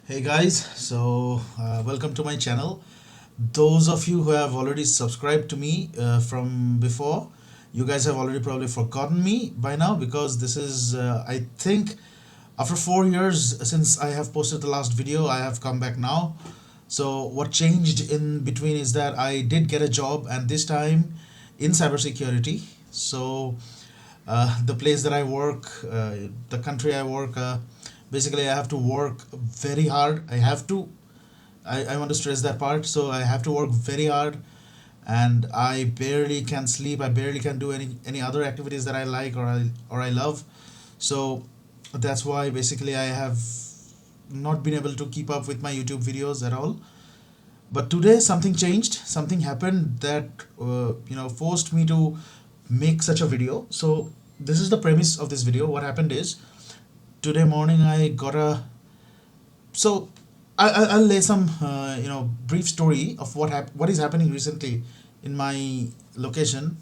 Hey guys, welcome to my channel. Those of you who have already subscribed to me from before, you guys have already probably forgotten me by now because this is, I think, after 4 years since I have posted the last video, I have come back now. So, what changed in between is that I did get a job, and this time in cybersecurity. The place that I work, the country I work, basically I have to work very hard. I want to stress that part. So I have to work very hard, and I barely can sleep. I barely can do any other activities that I like or I love. So that's why basically I have not been able to keep up with my YouTube videos at all. But today something changed. Something happened that forced me to make such a video. So this is the premise of this video. What happened is today morning I got a so I'll lay some brief story of what is happening recently in my location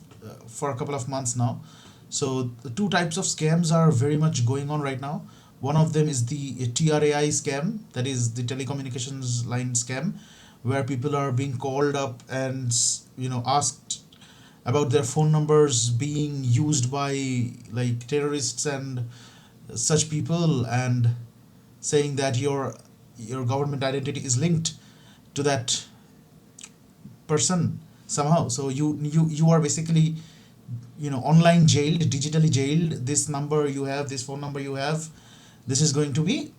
for a couple of months now. So the two types of scams are very much going on right now. One of them is the TRAI scam, that is the telecommunications line scam, where people are being called up and asked about their phone numbers being used by like terrorists and such people, and saying that your government identity is linked to that person somehow. So you are basically online jailed, digitally jailed. This number you have, this phone number you have, this is going to be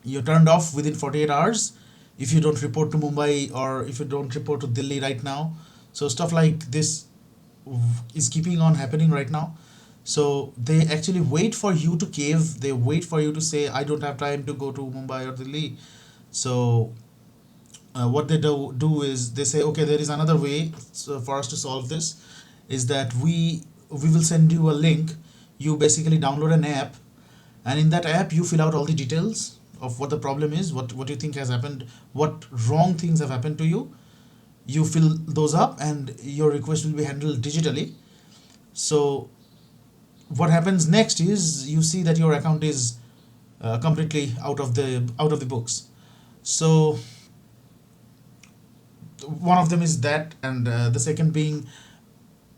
you're turned off within 48 hours if you don't report to Mumbai or if you don't report to Delhi right now. So stuff like this is keeping on happening right now. So they actually wait for you to cave. They wait for you to say, I don't have time to go to Mumbai or Delhi. So what they do is they say, okay, there is another way for us to solve this, is that we will send you a link. You basically download an app, and in that app you fill out all the details of what the problem is, what you think has happened, what wrong things have happened to you. You fill those up and your request will be handled digitally. So what happens next is you see that your account is completely out of the books. So one of them is that, and the second being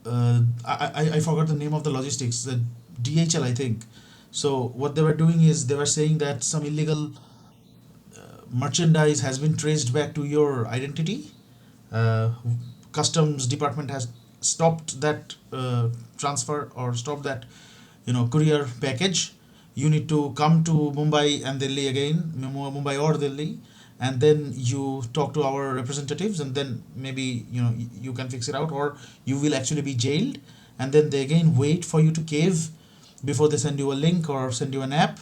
I forgot the name of the logistics, the DHL, I think. So what they were doing is they were saying that some illegal merchandise has been traced back to your identity. uh, Customs department has stopped that transfer, or stopped that courier package. You need to come to Mumbai and Delhi again, Mumbai or Delhi, and then you talk to our representatives, and then maybe you can fix it out, or you will actually be jailed. And then they again wait for you to cave before they send you a link or send you an app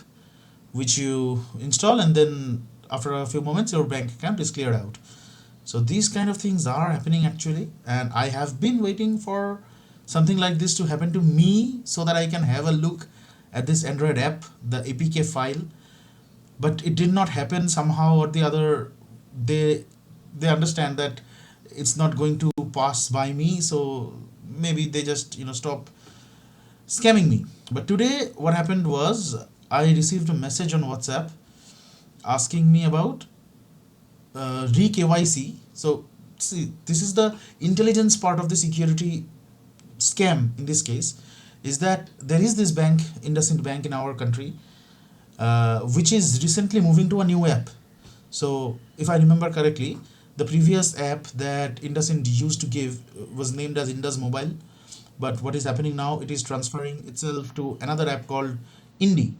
which you install, and then after a few moments your bank account is cleared out. So these kind of things are happening actually, and I have been waiting for something like this to happen to me so that I can have a look at this Android app, the APK file. But it did not happen. Somehow or the other, they understand that it's not going to pass by me, so maybe they just stop scamming me. But today what happened was I received a message on WhatsApp asking me about re KYC. So see, this is the intelligence part of the security scam in this case, is that there is this bank, IndusInd Bank in our country, which is recently moving to a new app. So if I remember correctly, the previous app that IndusInd used to give was named as Indus Mobile. But what is happening now, it is transferring itself to another app called Indie.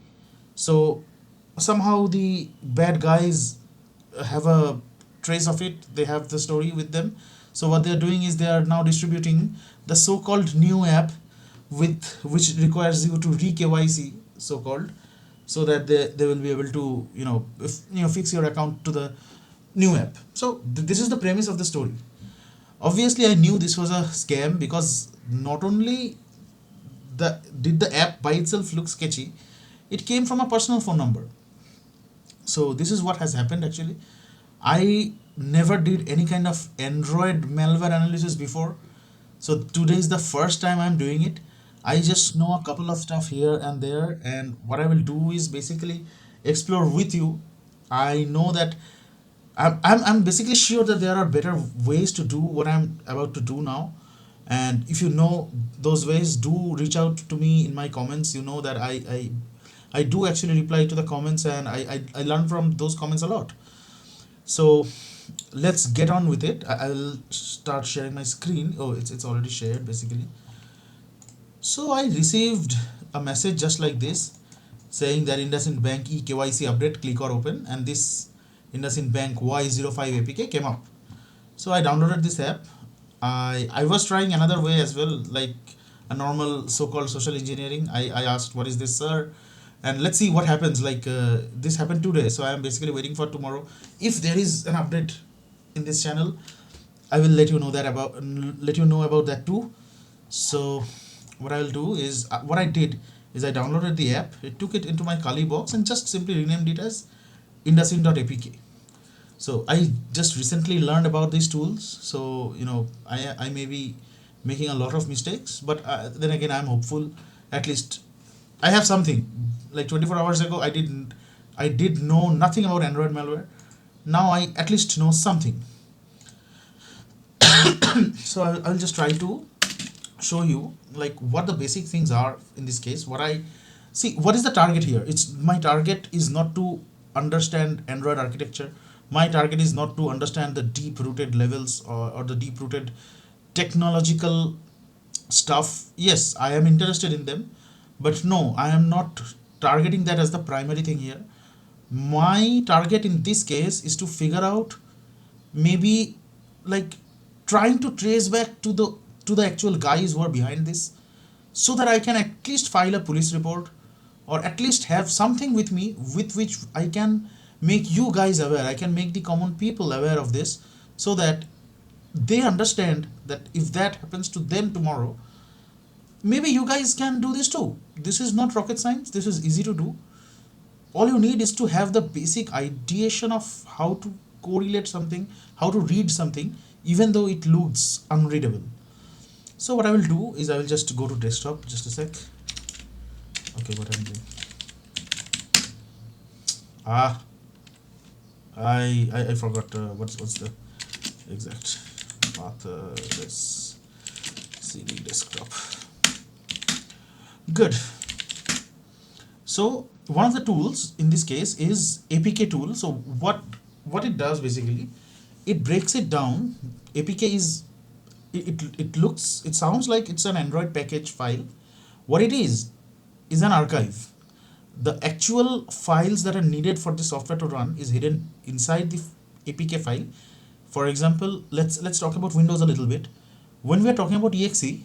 So somehow the bad guys have a trace of it. They have the story with them. So what they are doing is they are now distributing the so-called new app, with which requires you to re KYC, so-called, so that they will be able to fix your account to the new app. So this is the premise of the story. Obviously I knew this was a scam, because not only the app by itself look sketchy, it came from a personal phone number. So this is what has happened actually. I never did any kind of Android malware analysis before. So today is the first time I'm doing it. I just know a couple of stuff here and there, and what I will do is basically explore with you I know that I'm basically sure that there are better ways to do what I'm about to do now. And if you know those ways, do reach out to me in my comments. You know that I do actually reply to the comments, and I learn from those comments a lot. So let's get on with it. I'll start sharing my screen. Oh, it's already shared basically. So I received a message just like this saying that IndusInd Bank eKYC update, click or open, and this IndusInd Bank Y05 APK came up. So I downloaded this app. I was trying another way as well, like a normal so-called social engineering. I asked, what is this, sir? And let's see what happens. Like this happened today, so I am basically waiting for tomorrow. If there is an update in this channel, I will let you know about that too. So what I will do is what I did is I downloaded the app, I took it into my Kali box and just simply renamed it as indusin.apk. So I just recently learned about these tools, so I may be making a lot of mistakes, but then again I'm hopeful. At least I have something. Like 24 hours ago I did know nothing about Android malware. Now I at least know something. So I'll just try to show you like what the basic things are in this case. What I see, what is the target here? It's my target is not to understand Android architecture. My target is not to understand the deep rooted levels, or the deep rooted technological stuff. Yes, I am interested in them, but no, I am not targeting that as the primary thing here. My target in this case is to figure out, maybe, like, trying to trace back to the actual guys who are behind this, so that I can at least file a police report, or at least have something with me with which I can make you guys aware, I can make the common people aware of this, so that they understand that if that happens to them tomorrow, maybe you guys can do this too. This is not rocket science, this is easy to do. All you need is to have the basic ideation of how to correlate something, how to read something, even though it looks unreadable. So what I will do is I will just go to desktop, just a sec. Okay, what I'm doing. Ah, I forgot what's the exact path. Let's CD desktop. Good. So one of the tools in this case is APK tool. So what it does basically, it breaks it down. APK is, it looks, it sounds like it's an Android package file. What it is an archive. The actual files that are needed for the software to run is hidden inside the APK file. For example, let's talk about Windows a little bit. When we are talking about exe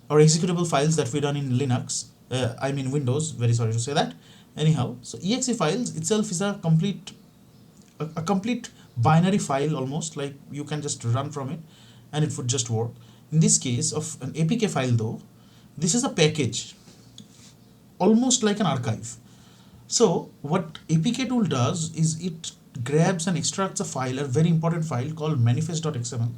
or executable files that we run in Linux, I mean Windows, very sorry to say that. Anyhow, so exe files itself is a complete binary file, almost like you can just run from it and it would just work. In this case of an APK file though, this is a package, almost like an archive. So what APK tool does is it grabs and extracts a file, a very important file called manifest.xml.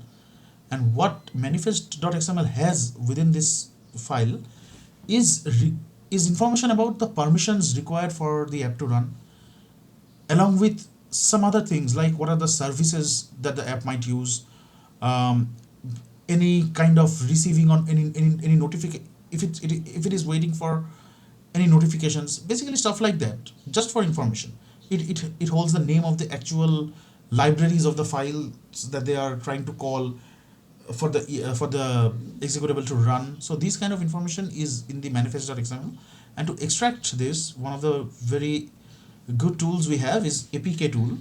And what manifest.xml has within this file is information about the permissions required for the app to run, along with some other things like what are the services that the app might use, um, any kind of receiving on any notification, if it is waiting for any notifications, basically stuff like that, just for information. It holds the name of the actual libraries of the files that they are trying to call for the executable to run. So this kind of information is in the manifest.xml. And to extract this, one of the very good tools we have is APK tool.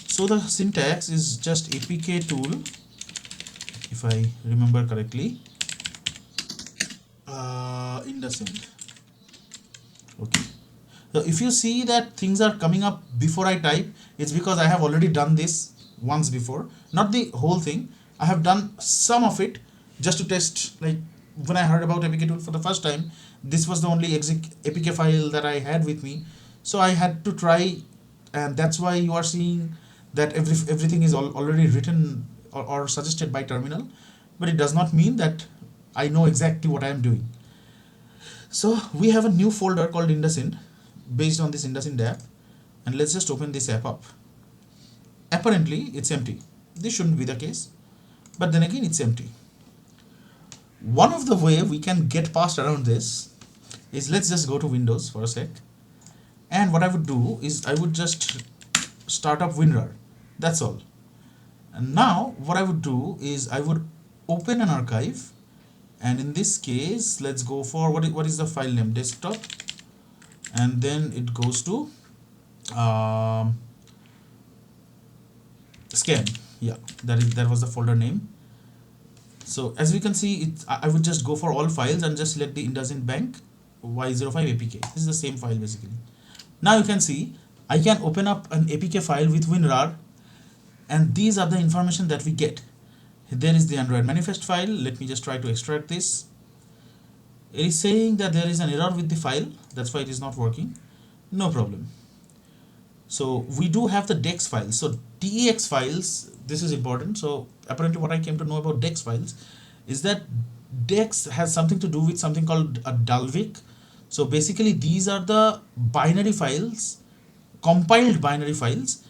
So the syntax is just APK tool, if I remember correctly. IndusInd. Okay. So if you see that things are coming up before I type, it's because I have already done this once before. Not the whole thing. I have done some of it just to test. Like when I heard about APK tool for the first time, this was the only APK file that I had with me. So I had to try, and that's why you are seeing that everything is already written or suggested by terminal. But it does not mean that I know exactly what I am doing. So we have a new folder called IndusInd based on this IndusInd app. and let's just open this app up. Apparently it's empty. This shouldn't be the case, but then again it's empty. One of the way we can get past around this is, let's just go to Windows for a sec, and what I would do is I would just start up WinRAR. That's all. And now what I would do is I would open an archive, and in this case let's go for what is the file name, desktop, and then it goes to scan. Yeah, that was the folder name. So as we can see, I would just go for all files and just select the IndusInd Bank Y05 APK. This is the same file basically. Now you can see I can open up an APK file with WinRAR, and these are the information that we get. There is the Android manifest file. Let me just try to extract this. It is saying that there is an error with the file, that's why it is not working. No problem. So we do have the DEX files. So DEX files, this is important. So apparently what I came to know about DEX files is that DEX has something to do with something called a Dalvik. So basically these are the binary files, compiled binary files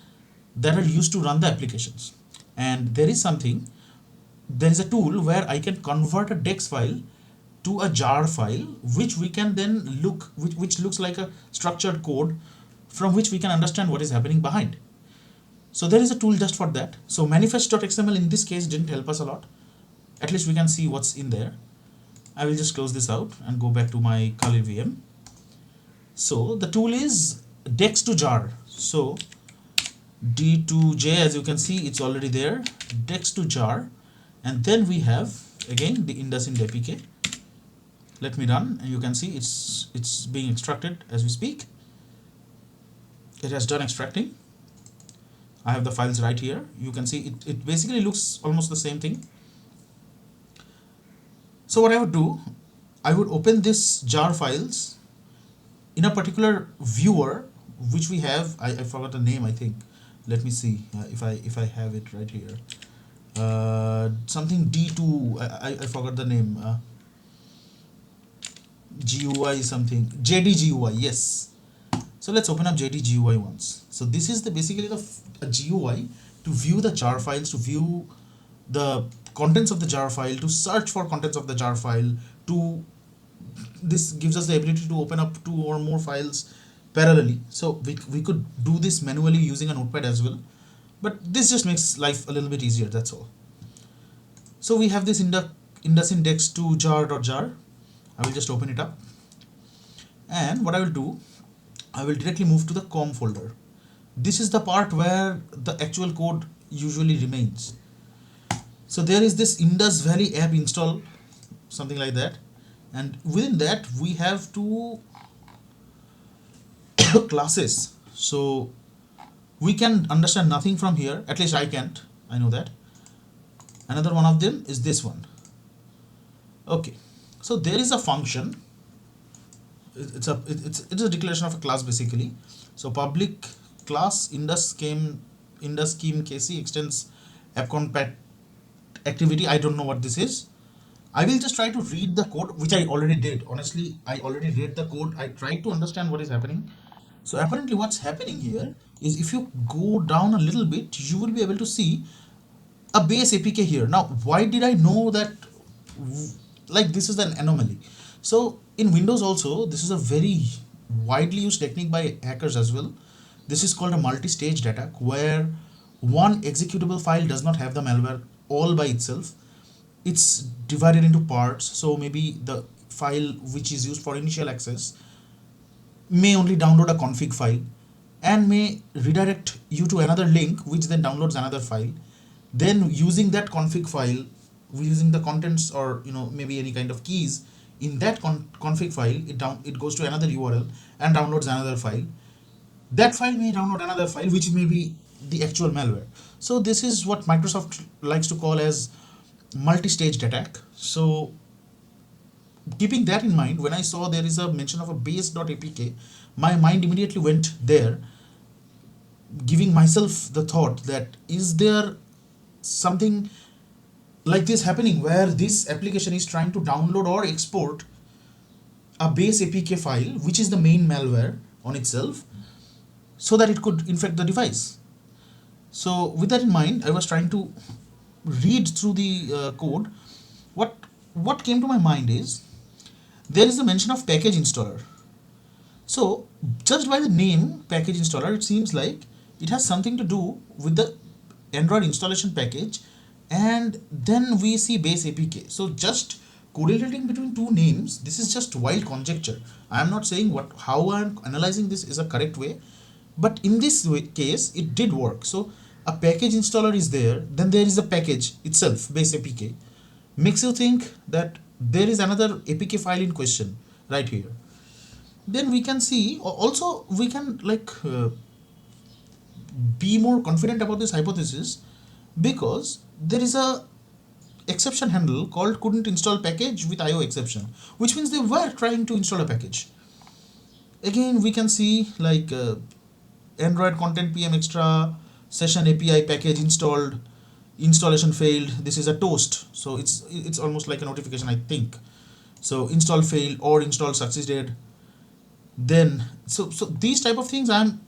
that are used to run the applications. And there is a tool where I can convert a DEX file to a jar file, which we can then which looks like a structured code from which we can understand what is happening behind. So there is a tool just for that. So manifest.xml in this case didn't help us a lot. At least we can see what's in there. I will just close this out and go back to my Kali VM. So the tool is dex to jar. So D2J, as you can see, it's already there, dex to jar, and then we have again the IndusInd APK. Let me run, and you can see it's being extracted as we speak. It has done extracting. I have the files right here. You can see it basically looks almost the same thing. So what I would do, I would open this jar files in a particular viewer which we have. I forgot the name, I think. Let me see if I have it right here. Something D2, I forgot the name. GUI something, JDGUI, yes. So let's open up JDGUI once. So this is basically a GUI to view the jar files, to view the contents of the jar file, to search for contents of the jar file. This gives us the ability to open up 2 or more files parallelly. So we could do this manually using a notepad as well, but this just makes life a little bit easier, that's all. So we have this IndusInd dex to jar.jar. I will just open it up, and what I will do, I will directly move to the com folder. This is the part where the actual code usually remains. So there is this Indus Valley app install, something like that, and within that we have 2 classes. So we can understand nothing from here, at least I can't, I know that. Another one of them is this one. Okay, so there is a function. It's a declaration of a class basically. So public class indus scheme kc extends appcompat activity. I don't know what this is. I will just try to read the code, which I already did. Honestly, I already read the code. I tried to understand what is happening. So apparently what's happening here is, if you go down a little bit, you will be able to see a base APK here. Now, why did I know that like this is an anomaly? So in Windows also, this is a very widely used technique by hackers as well. This is called a multi-staged attack, where one executable file does not have the malware all by itself. It's divided into parts. So maybe the file which is used for initial access may only download a config file and may redirect you to another link which then downloads another file. Then using that config file, using the contents or maybe any kind of keys in that config file, it goes to another URL and downloads another file. That file may download another file which may be the actual malware. So this is what Microsoft likes to call as multi-staged attack. So keeping that in mind, when I saw there is a mention of a base.apk, my mind immediately went there, giving myself the thought that, is there something like this happening where this application is trying to download or export a base APK file, which is the main malware on itself. so that it could infect the device. So with that in mind, I was trying to read through the code. What came to my mind is there is a mention of package installer. So just by the name package installer, it seems like it has something to do with the Android installation package, and then we see base APK. So just correlating between two names, this is just wild conjecture. I am not saying what how I am analyzing this is a correct way, but in this case it did work. So a package installer is there, then there is a package itself, base APK, makes you think that there is another APK file in question right here. Then we can see also we can be more confident about this hypothesis, because there is a exception handle called couldn't install package with IO exception, which means they were trying to install a package. Again we can see Android content PM extra session API package installed, installation failed. This is a toast, so it's almost like a notification, I think. So install failed or install succeeded. Then so these type of things, I'm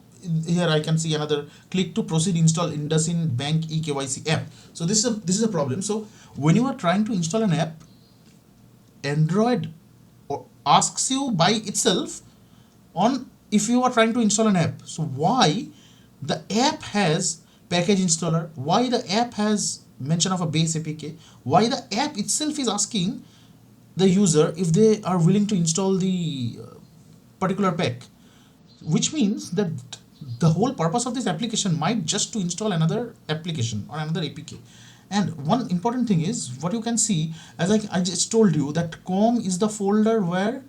here I can see another click to proceed install IndusInd Bank eKYC app. So this is a problem. So when you are trying to install an app, Android asks you by itself on if you are trying to install an app. So why the app has package installer, why the app has mention of a base APK, why the app itself is asking the user if they are willing to install the particular pack, which means that the whole purpose of this application might just to install another application or another APK. And one important thing is what you can see, as I just told you, that com is the folder where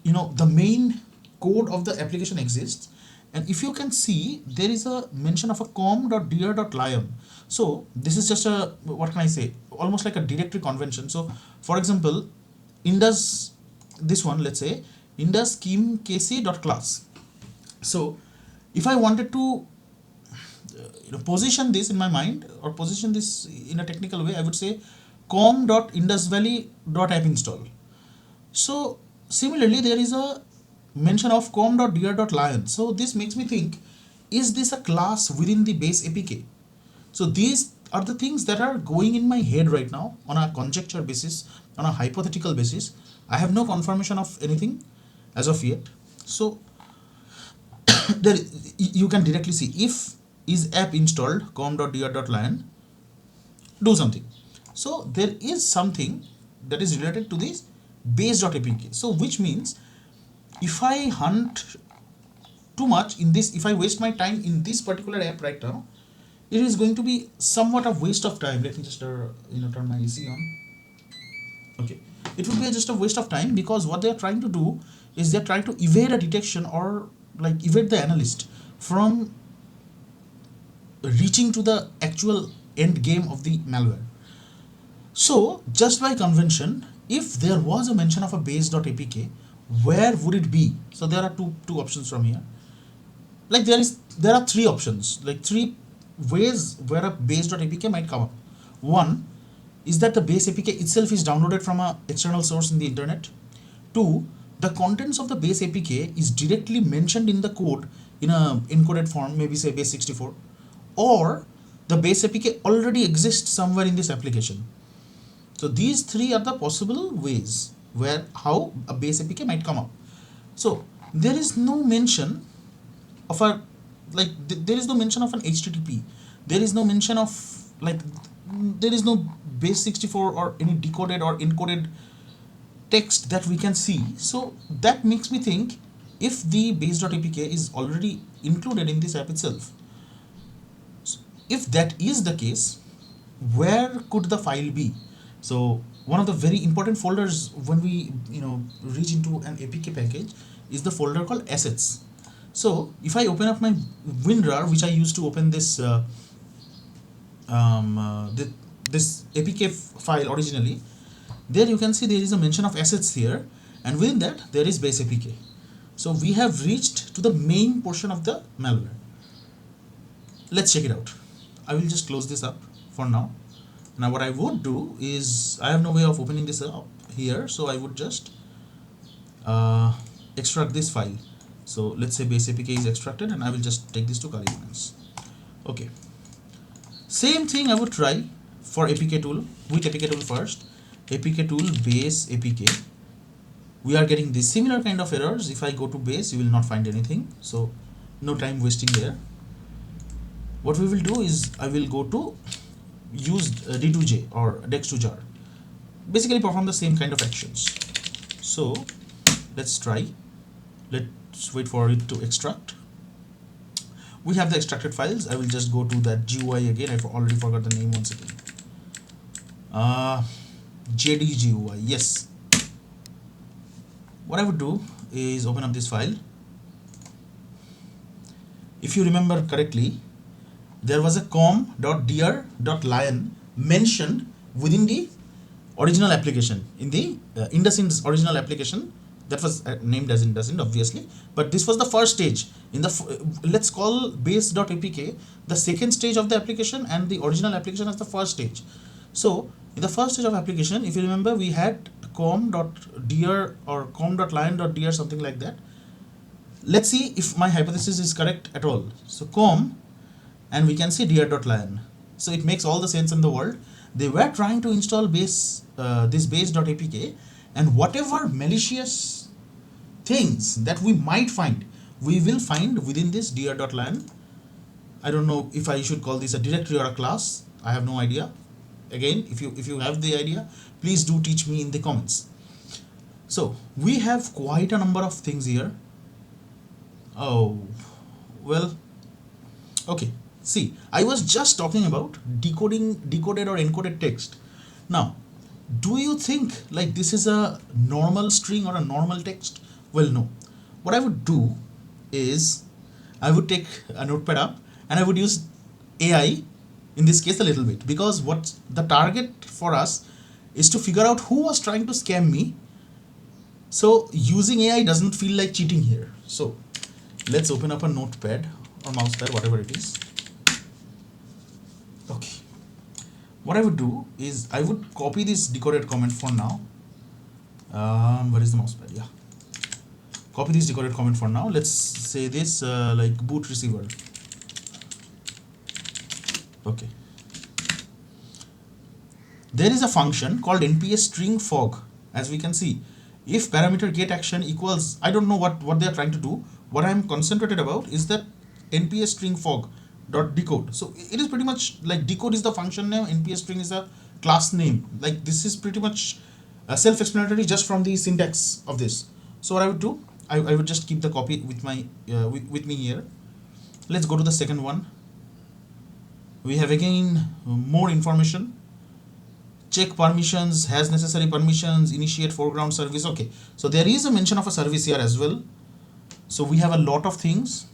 the main code of the application exists. And if you can see, there is a mention of a com.dir.lion. So this is just a, what can I say, almost like a directory convention. So for example, Indus, this one, let's say Indus scheme kc.class. So if I wanted to position this in my mind, or position this in a technical way, I would say com.indusvalley.app-install. So similarly, there is a mention of com.dir.lion. So this makes me think, is this a class within the base APK? So these are the things that are going in my head right now on a conjecture basis, on a hypothetical basis. I have no confirmation of anything as of yet. So there you can directly see if is app installed com.dir.lion, do something. So there is something that is related to this base.apk. So which means if I hunt too much in this, if I waste my time in this particular app right now, it is going to be somewhat of waste of time. Let me just turn my AC on. Okay, it would be just a waste of time, because what they are trying to do is they're trying to evade a detection, or evade the analyst from reaching to the actual end game of the malware. So just by convention, if there was a mention of a base.apk, where would it be? So there are two options from here. There are three options, three ways where a base.apk might come up. One is that the base APK itself is downloaded from an external source in the internet. Two, the contents of the base APK is directly mentioned in the code in a encoded form, maybe say base64, or the base APK already exists somewhere in this application. So these three are the possible ways where how a base APK might come up. So there is no mention of a there is no mention of an HTTP. There is no mention of there is no base64 or any decoded or encoded text that we can see. So that makes me think, if the base.apk is already included in this app itself, if that is the case, where could the file be? So one of the very important folders when we reach into an APK package is the folder called assets. So if I open up my WinRAR, which I used to open this this APK file originally, there you can see there is a mention of assets here, and within that there is base APK. So we have reached to the main portion of the malware. Let's check it out. I will just close this up for now. Now what I would do is, I have no way of opening this up here, so I would just extract this file. So let's say base APK is extracted, and I will just take this to Kali Finance. Okay, same thing I would try for APK tool. With APK tool first, APK tool base APK, we are getting this similar kind of errors. If I go to base, you will not find anything, so no time wasting there. What we will do is I will go to use D2J or dex2jar, basically perform the same kind of actions. So let's try. Let's wait for it to extract. We have the extracted files. I will just go to that GUI again. I already forgot the name once again. JD GUI, yes. What I would do is open up this file. If you remember correctly, there was a com.dear.lion mentioned within the original application, in the IndusInd's original application that was named as IndusInd, obviously, but this was the first stage in the let's call base.apk the second stage of the application and the original application as the first stage. So in the first stage of application, if you remember, we had com.dear or com.lion.dear, something like that. Let's see if my hypothesis is correct at all. So com, and we can see dear.lion. So it makes all the sense in the world. They were trying to install base this base.apk, and whatever malicious things that we might find, we will find within this dear.lion. I don't know if I should call this a directory or a class. I have no idea. Again, if you have the idea, please do teach me in the comments. So we have quite a number of things here. Oh, well, okay. See, I was just talking about decoded or encoded text. Now, do you think like this is a normal string or a normal text? Well, no. What I would do is I would take a notepad up and I would use AI in this case a little bit, because what the target for us is to figure out who was trying to scam me. So using AI doesn't feel like cheating here. So let's open up a notepad or mousepad, whatever it is. Okay, what I would do is I would copy this decoded comment for now. Where is the mousepad? Yeah, copy this decoded comment for now. Let's say this like boot receiver. Okay, there is a function called nps string fog. As we can see, if parameter get action equals, I don't know what they are trying to do. What I am concentrated about is that nps string fog dot decode. So it is pretty much like decode is the function name, nps string is a class name. Like this is pretty much self-explanatory just from the syntax of this. So what I would do, I would just keep the copy with my with me here. Let's go to the second one. We have again more information. Check permissions, has necessary permissions, initiate foreground service. Okay, so there is a mention of a service here as well. So we have a lot of things.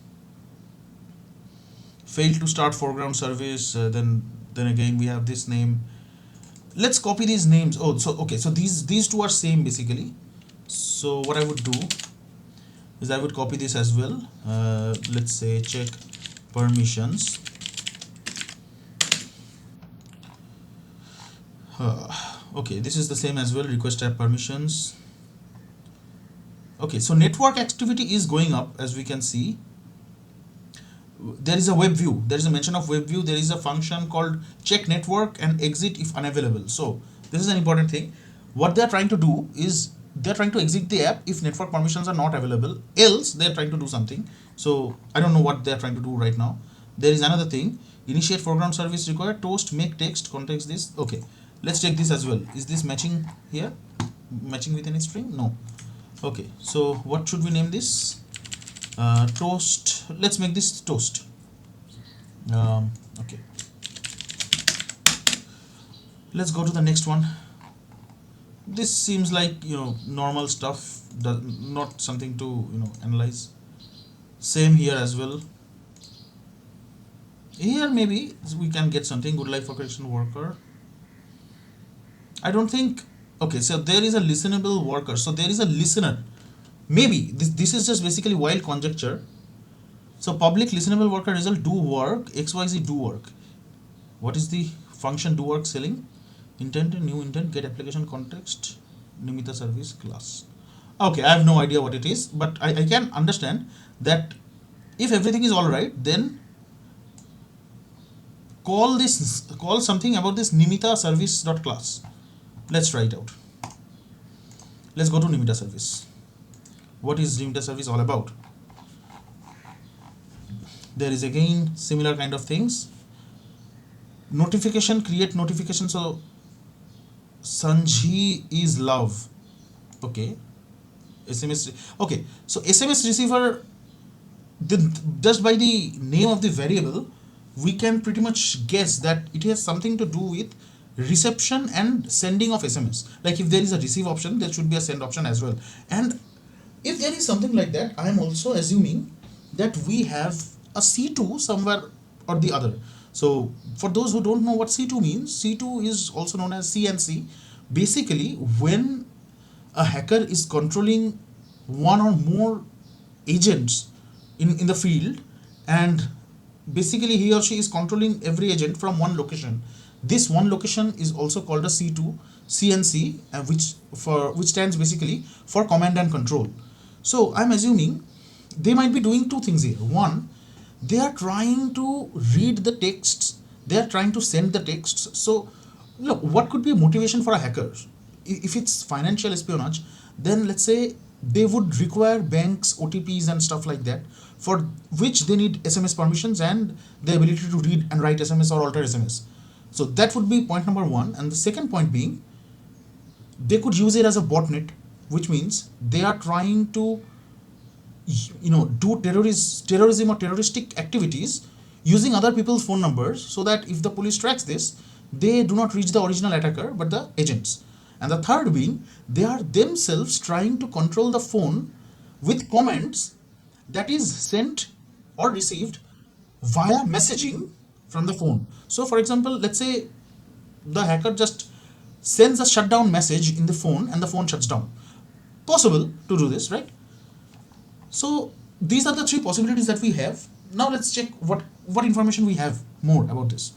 Failed to start foreground service. Then again we have this name. Let's copy these names. Oh, so okay, so these two are same basically. So what I would do is I would copy this as well. Let's say check permissions. Okay, this is the same as well. Request type permissions. Okay, so network activity is going up, as we can see. There is a web view. There is a mention of web view. There is a function called check network and exit if unavailable. So this is an important thing. What they are trying to do is they are trying to exit the app if network permissions are not available. Else they are trying to do something. So I don't know what they are trying to do right now. There is another thing. Initiate foreground service required. Toast make text context this. Okay, let's check this as well. Is this matching here? Matching with any string? No. Okay, so what should we name this? Toast. Let's make this toast. Okay, let's go to the next one. This seems like normal stuff, not something to analyze. Same here as well. Here maybe we can get something. Good life occupation worker. I don't think. Okay, so there is a listenable worker. So there is a listener. Maybe this is just basically wild conjecture. So public listenable worker result do work, xyz do work. What is the function do work selling? Intent, new intent, get application context, Nimita service class. Okay, I have no idea what it is, but I can understand that if everything is all right, then call something about this Nimita service dot class. Let's try it out. Let's go to Nimita service. What is Nimita service all about? There is again similar kind of things. Notification, create notification. So Sanji is love. Okay. SMS. Okay. So SMS receiver, just by the name of the variable, we can pretty much guess that it has something to do with reception and sending of SMS. Like if there is a receive option, there should be a send option as well. And if there is something like that, I am also assuming that we have a C2 somewhere or the other. So for those who don't know what C2 means, C2 is also known as CNC. Basically, when a hacker is controlling one or more agents in the field, and basically he or she is controlling every agent from one location. This one location is also called a C2 CNC, which stands basically for command and control. So I'm assuming they might be doing two things here. One, they are trying to read the texts, they are trying to send the texts. So look, what could be a motivation for a hacker? If it's financial espionage, then let's say they would require banks OTPs and stuff like that, for which they need SMS permissions and the ability to read and write SMS or alter SMS. So that would be point number one. And the second point being, they could use it as a botnet, which means they are trying to do terrorism or terroristic activities using other people's phone numbers, so that if the police tracks this, they do not reach the original attacker but the agents. And the third being, they are themselves trying to control the phone with comments that is sent or received via messaging from the phone. So for example, let's say the hacker just sends a shutdown message in the phone and the phone shuts down. Possible to do this, right? So these are the three possibilities that we have. Now let's check what information we have more about this.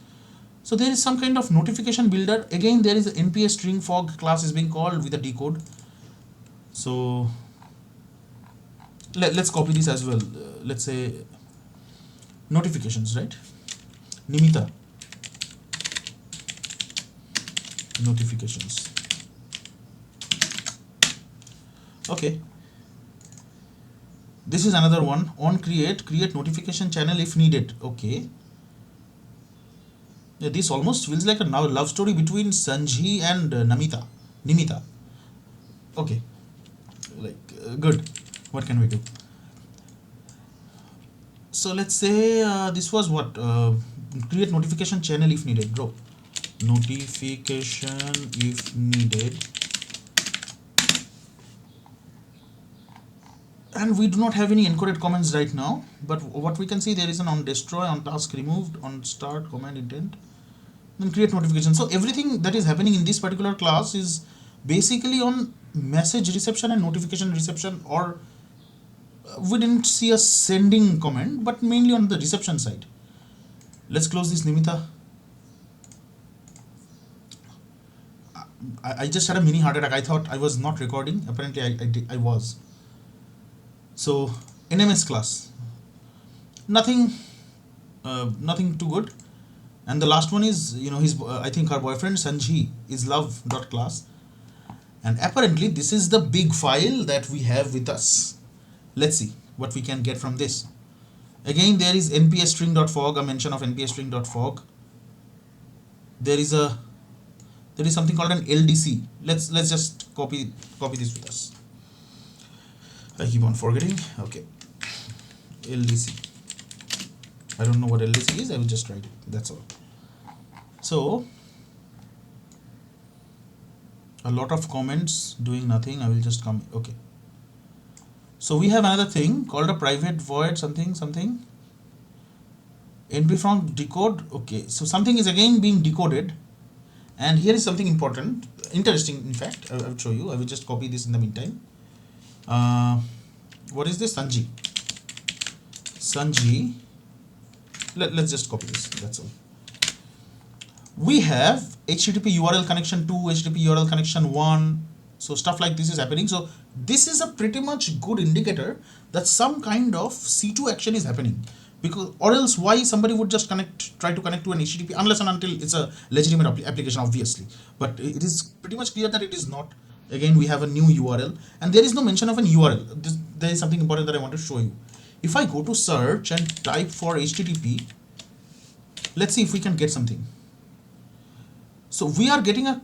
So there is some kind of notification builder. Again, there is an NPS string fog class is being called with a decode. So let's copy this as well. Let's say notifications, right? Nimita notifications. Okay. This is another one. On create notification channel if needed. Okay. Yeah, this almost feels like a now love story between Sanji and Nimita. Okay, like good. What can we do? So let's say this was what create notification channel if needed, bro. Notification if needed. And we do not have any encoded comments right now, but what we can see, there is an on destroy, on task removed, on start, command intent, then create notification. So everything that is happening in this particular class is basically on message reception and notification reception, or we didn't see a sending comment, but mainly on the reception side. Let's close this Nimita. I just had a mini heart attack. I thought I was not recording. Apparently I was. So NMS class, nothing too good. And the last one is, his I think her boyfriend Sanji is love dot class. And apparently this is the big file that we have with us. Let's see what we can get from this. Again, there is nps string.fog, a mention of nps string.fog. There is something called an LDC. Let's just copy this with us. I keep on forgetting. Okay, LDC. I don't know what LDC is. I will just write it. That's all. So a lot of comments doing nothing. I will just come. Okay. So we have another thing called a private void something. NP from decode. Okay. So something is again being decoded. And here is something interesting. In fact, I will show you. I will just copy this in the meantime. What is this? Sanji. Let's just copy this. That's all. We have HTTP URL connection 2, HTTP URL connection 1, So stuff like this is happening. So this is a pretty much good indicator that some kind of C2 action is happening, because or else why somebody would just try to connect to an HTTP, unless and until it's a legitimate application, obviously. But it is pretty much clear that it is not. Again, we have a new URL and there is no mention of an URL. There is something important that I want to show you. If I go to search and type for HTTP, let's see if we can get something. So we are getting a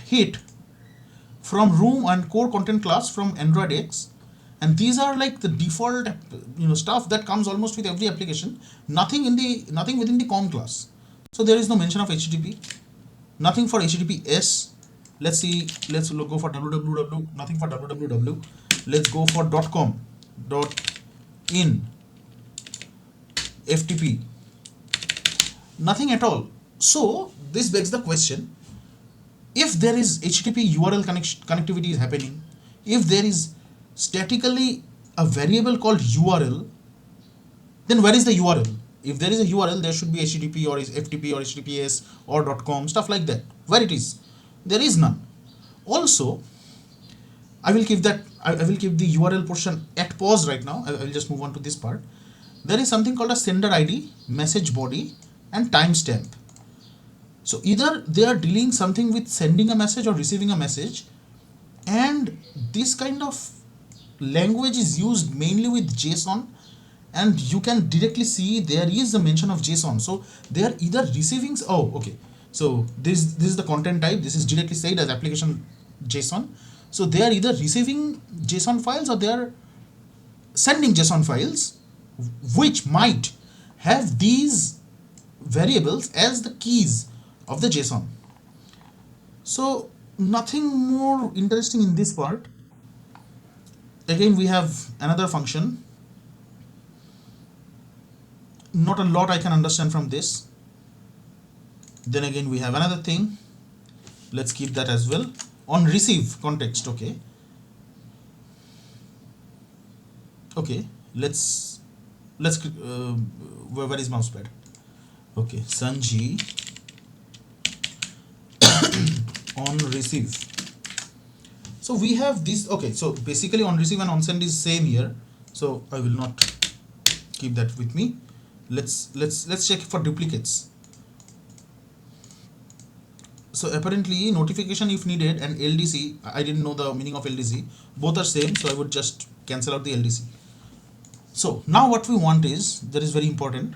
hit from room and core content class from Android X, and these are like the default stuff that comes almost with every application. Nothing within the com class. So there is no mention of HTTP, nothing for HTTPS. Let's see, let's go for www, nothing for www. Let's go for .com, .in, FTP, nothing at all. So this begs the question, if there is HTTP URL connectivity is happening, if there is statically a variable called URL, then where is the URL? If there is a URL, there should be HTTP or FTP or HTTPS or .com, stuff like that. Where it is? There is none. Also, I will keep the URL portion at pause right now. I will just move on to this part. There is something called a sender ID, message body, and timestamp. So either they are dealing something with sending a message or receiving a message, and this kind of language is used mainly with JSON, and you can directly see there is a mention of JSON. So they are either receiving, oh okay, so this is the content type, this is directly said as application JSON. So they are either receiving JSON files or they are sending JSON files, which might have these variables as the keys of the JSON. So nothing more interesting in this part. Again, we have another function. Not a lot I can understand from this. Then again, we have another thing. Let's keep that as well. On receive context, okay. Okay, let's where is mousepad? Okay, Sanji on receive. So we have this. Okay, so basically on receive and on send is same here, so I will not keep that with me. Let's check for duplicates. So apparently notification if needed and LDC, I didn't know the meaning of LDC, both are same, so I would just cancel out the LDC. So now what we want is, that is very important,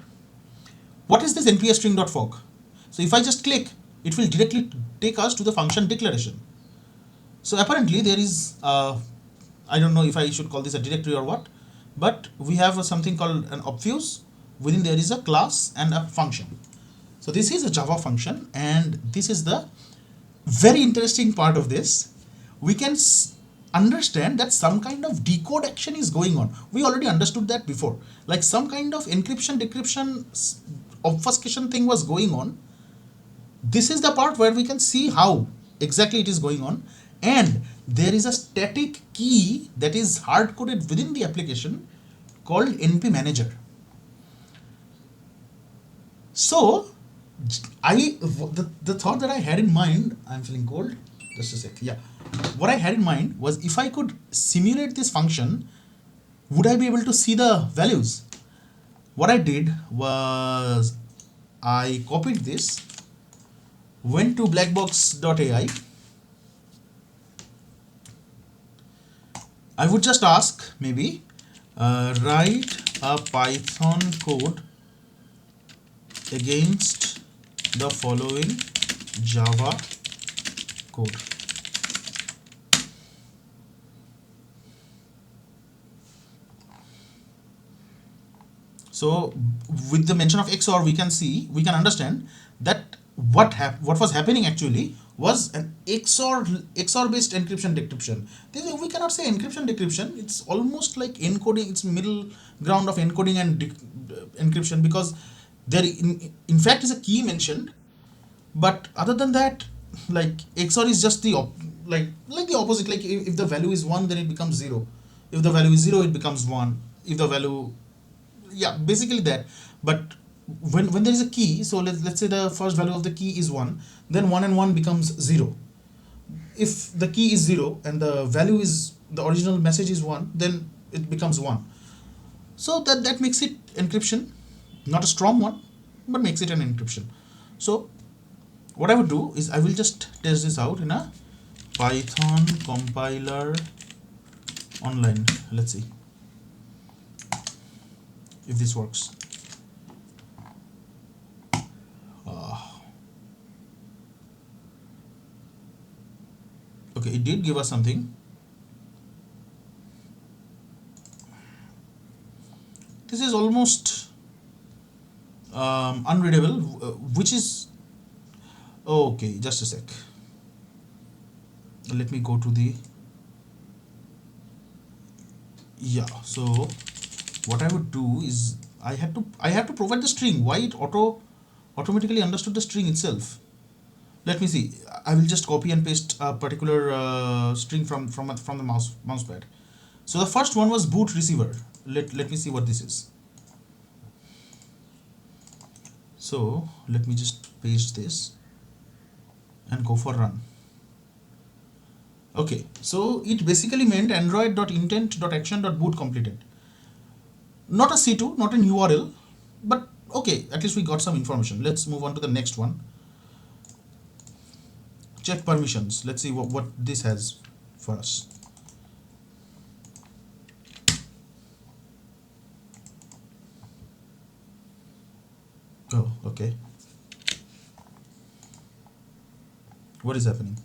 what is this nps string.fork? So if I just click, it will directly take us to the function declaration. So apparently there is I don't know if I should call this a directory or what, but we have something called an obfuse. Within there is a class and a function. So this is a Java function, and this is the very interesting part of this. We can understand that some kind of decode action is going on. We already understood that before, like some kind of encryption, decryption, obfuscation thing was going on. This is the part where we can see how exactly it is going on, and there is a static key that is hard coded within the application called np manager. So the thought that I had in mind, I'm feeling cold, just a sec, yeah, what I had in mind was, if I could simulate this function, would I be able to see the values? What I did was, I copied this, went to blackbox.ai. I would just ask, maybe write a Python code against the following Java code. So with the mention of XOR, we can understand that what was happening actually was an XOR based encryption decryption. We cannot say encryption decryption, it's almost like encoding, it's middle ground of encoding and encryption, because there in fact is a key mentioned, but other than that, like XOR is just the like the opposite. Like if the value is 1, then it becomes 0. If the value is 0, it becomes 1. If the value, yeah, basically that. But when there is a key, so let's say the first value of the key is 1, then 1 and 1 becomes 0. if the key is 0 and the value is the original message is 1, then it becomes 1. So that makes it encryption, not a strong one, but makes it an encryption. So what I would do is I will just test this out in a Python compiler online. Let's see if this works. Okay, it did give us something. This is almost unreadable, which is okay. Just a sec. Let me go to the So what I would do is I have to provide the string. Why it automatically understood the string itself? Let me see. I will just copy and paste a particular string from the mousepad. So the first one was boot receiver. Let me see what this is. So let me just paste this and go for run. Okay, so it basically meant android.intent.action.boot completed. Not a C2, not an URL, but okay, at least we got some information. Let's move on to the next one. Check permissions. Let's see what this has for us. Oh, okay. What is happening?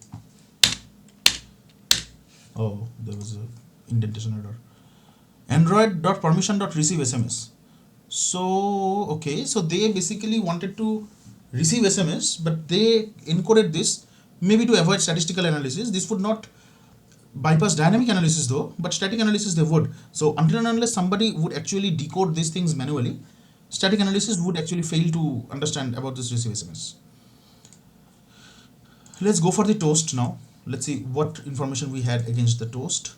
Oh, there was a indentation error. Android.permission.receive SMS. So, okay, so they basically wanted to receive SMS, but they encoded this maybe to avoid statistical analysis. This would not bypass dynamic analysis though, but static analysis they would. So until and unless somebody would actually decode these things manually, static analysis would actually fail to understand about this receive SMS. Let's go for the toast now. Let's see what information we had against the toast.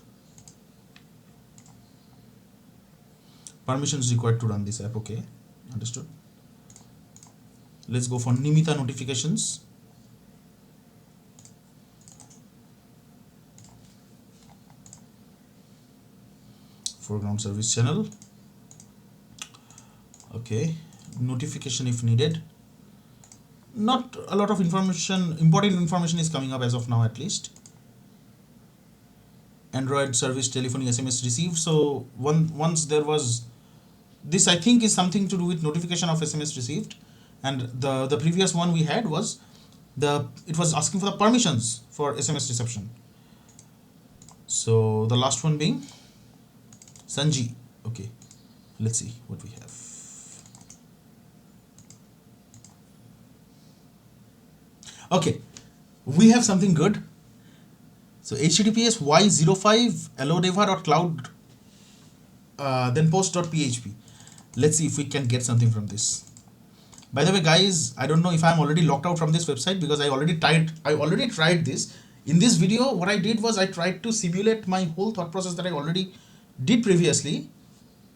Permissions required to run this app. Okay, understood. Let's go for Nimita notifications. Foreground service channel. Okay, notification if needed. Not a lot of information, important information is coming up as of now at least. Android service telephony SMS received. So once there was this, I think is something to do with notification of SMS received, and the previous one we had was it was asking for the permissions for SMS reception. So the last one being Sanji. Okay, let's see what we have. Okay, we have something good. So https y05 allodeva.cloud then post.php. Let's see if we can get something from this. By the way, guys, I don't know if I'm already locked out from this website because I already tried this. In this video, what I did was I tried to simulate my whole thought process that I already did previously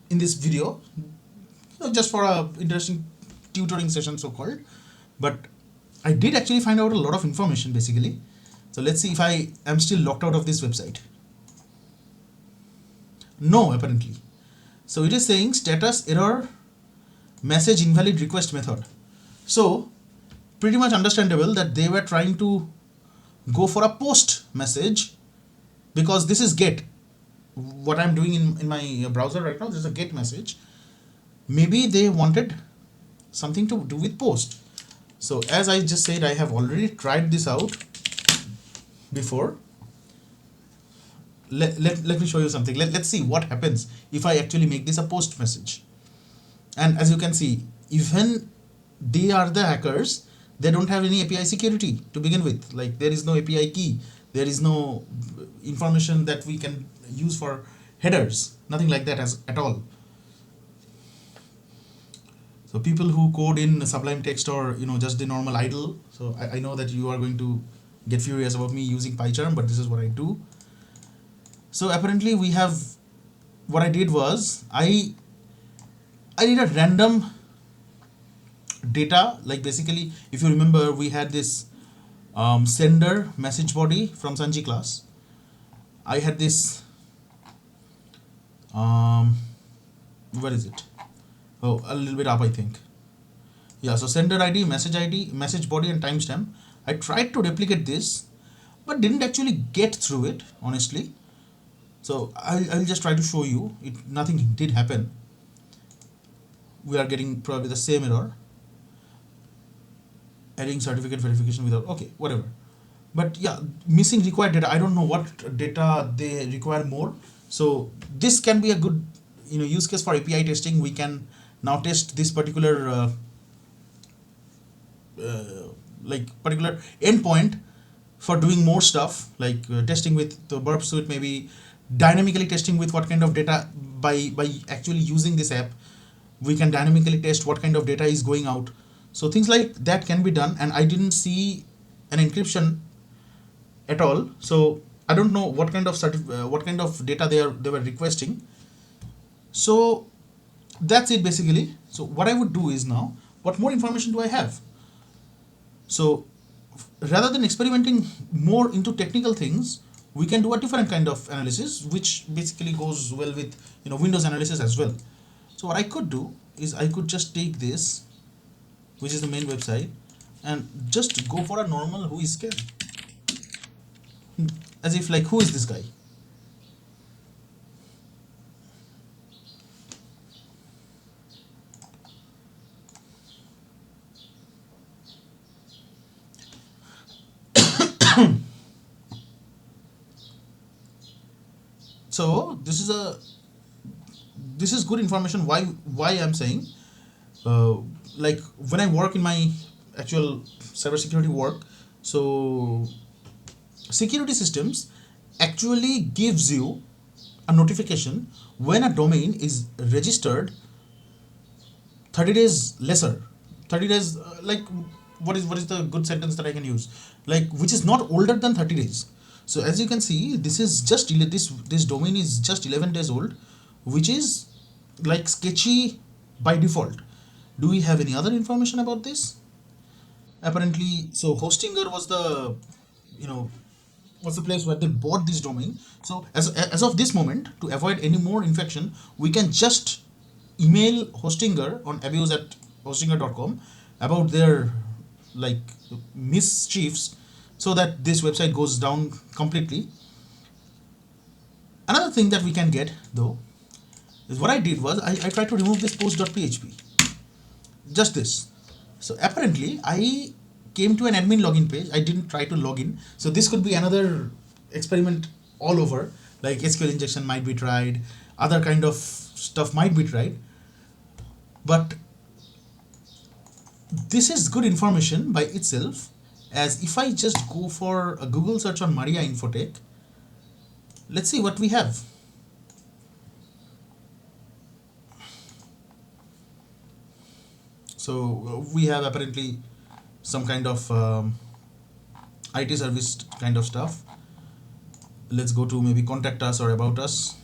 in this video, just for a interesting tutoring session so called. But I did actually find out a lot of information basically. So let's see if I am still locked out of this website. No, apparently. So it is saying status error message invalid request method. So pretty much understandable that they were trying to go for a post message, because this is get. What I'm doing in my browser right now, there's a get message. Maybe they wanted something to do with post. So as I just said, I have already tried this out before. Let me show you something. Let's see what happens if I actually make this a post message. And as you can see, even they are the hackers, they don't have any API security to begin with. Like there is no API key, there is no information that we can use for headers, nothing like that at all. So people who code in Sublime Text or just the normal idle, so I know that you are going to get furious about me using PyCharm, but this is what I do. So apparently we have, what I did was I did a random data, like basically if you remember we had this Sender message body from Sanji class. I had this, um, where is it? Oh, a little bit up, I think. Yeah, so sender ID, message body, and timestamp. I tried to replicate this, but didn't actually get through it, honestly. So I'll just try to show you. Nothing did happen. We are getting probably the same error. Adding certificate verification without, okay, whatever. But yeah, missing required data. I don't know what data they require more. So this can be a good use case for API testing. We can now test this particular particular endpoint for doing more stuff, like testing with the burp suite, maybe dynamically testing with what kind of data. By actually using this app, we can dynamically test what kind of data is going out. So things like that can be done, and I didn't see an encryption at all. So I don't know what kind of data they were requesting. So that's it basically. So what I would do is, now what more information do I have? So rather than experimenting more into technical things, we can do a different kind of analysis, which basically goes well with Windows analysis as well. So what I could do is, I could just take this, which is the main website, and just go for a normal who is scan, as if like, who is this guy? So this is good information. Why I'm saying, uh, like when I work in my actual cybersecurity work, so security systems actually gives you a notification when a domain is registered 30 days lesser. 30 days, like, what is the good sentence that I can use, like, which is not older than 30 days. So as you can see, this domain is just 11 days old, which is like sketchy by default. Do we have any other information about this? Apparently, so Hostinger was the you know was the place where they bought this domain. So as of this moment, to avoid any more infection, we can just email Hostinger on abuse@hostinger.com about their, like, mischiefs, so that this website goes down completely. Another thing that we can get, though, is, what I did was, I tried to remove this post.php, just this. So apparently I came to an admin login page. I didn't try to log in. So this could be another experiment all over. Like SQL injection might be tried, other kind of stuff might be tried. But this is good information by itself, as if I just go for a Google search on Maria Infotech, let's see what we have. So we have apparently some kind of IT service kind of stuff. Let's go to maybe contact us or about us.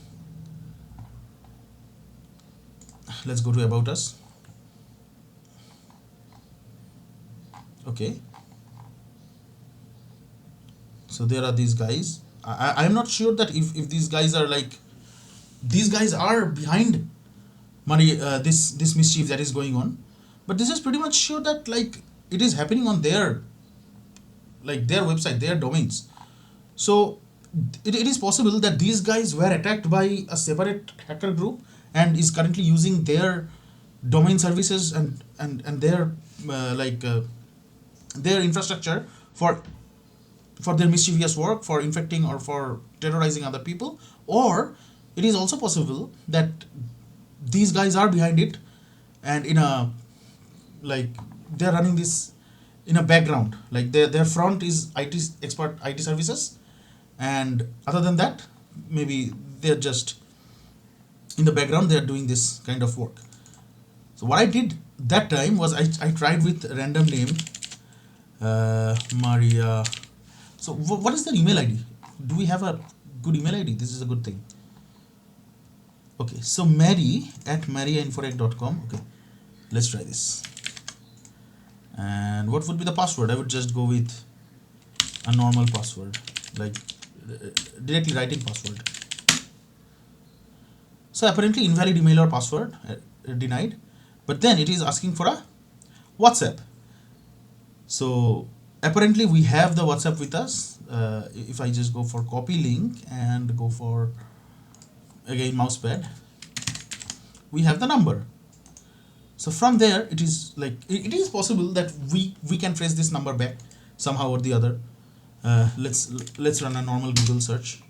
Let's go to about us. Okay. So there are these guys. I'm not sure that if these guys are like, these guys are behind money, this mischief that is going on, but this is pretty much sure that, like, it is happening on their, like, their website, their domains. So it is possible that these guys were attacked by a separate hacker group and is currently using their domain services and their their infrastructure for their mischievous work, for infecting or for terrorizing other people. Or it is also possible that these guys are behind it, and in a, like, they're running this in a background, like their front is IT services, and other than that, maybe they're just in the background, they're doing this kind of work. So what I did that time was, I tried with random name, Maria. So what is the email ID? Do we have a good email ID? This is a good thing. Okay, so mary@mariainfotech.com. Okay, let's try this. And what would be the password? I would just go with a normal password, like directly writing password. So apparently invalid email or password denied, but then it is asking for a WhatsApp. So apparently we have the WhatsApp with us. If I just go for copy link and go for again mousepad, we have the number. So from there it is like it is possible that we can trace this number back somehow or the other. Let's run a normal Google search.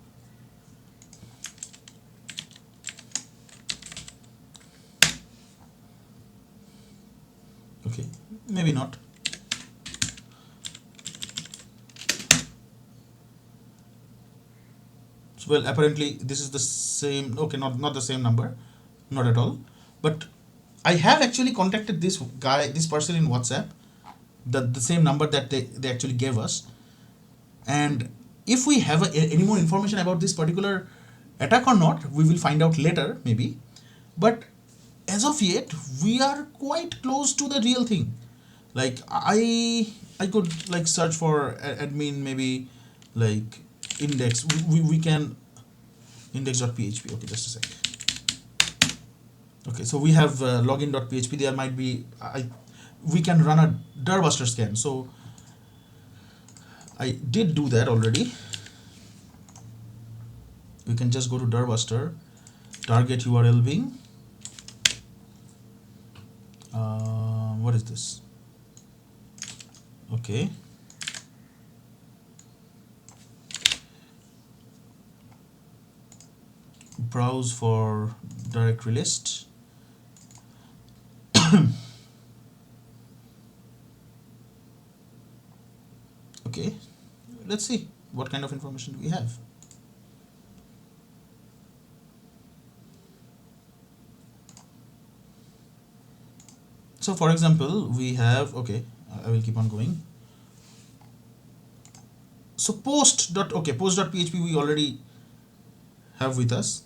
Okay, maybe not. So, well, apparently this is the same. Okay, not the same number, not at all. But I have actually contacted this guy, this person in WhatsApp, the same number that they actually gave us. And if we have any more information about this particular attack or not, we will find out later maybe. But as of yet, we are quite close to the real thing. Like I could like search for admin, maybe like index. We can index.php. Okay, just a sec. Okay, so we have login.php. There might be we can run a dirbuster scan. So I did do that already. We can just go to dirbuster, target URL being what is this? Okay, browse for directory list. Okay, let's see what kind of information do we have. So for example, we have, okay, I will keep on going. So post.php we already have with us.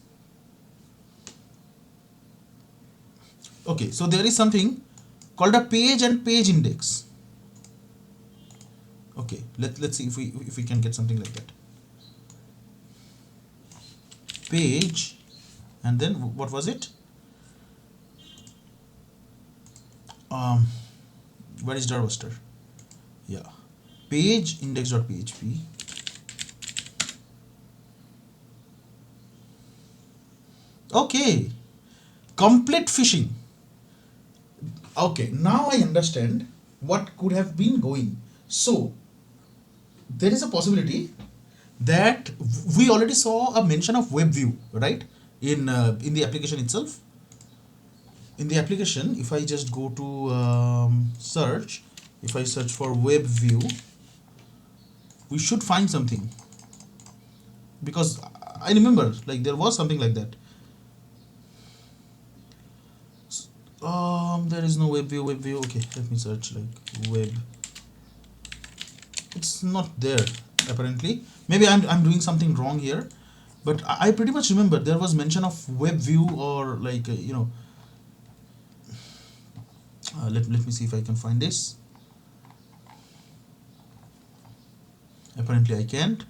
Okay, so there is something called a page and page index. Okay, let's see if we can get something like that. Page, and then what was it? Where is dirbuster? Yeah, page index.php. Okay, complete phishing. Okay, now I understand what could have been going. So there is a possibility that we already saw a mention of web view, right, in the application itself. In the application, if I just go to search, if I search for web view, we should find something, because I remember like there was something like that. There is no web view. Okay, let me search like web. It's not there apparently. Maybe I'm doing something wrong here, but I pretty much remember there was mention of web view, or like let me see if I can find this. Apparently I can't.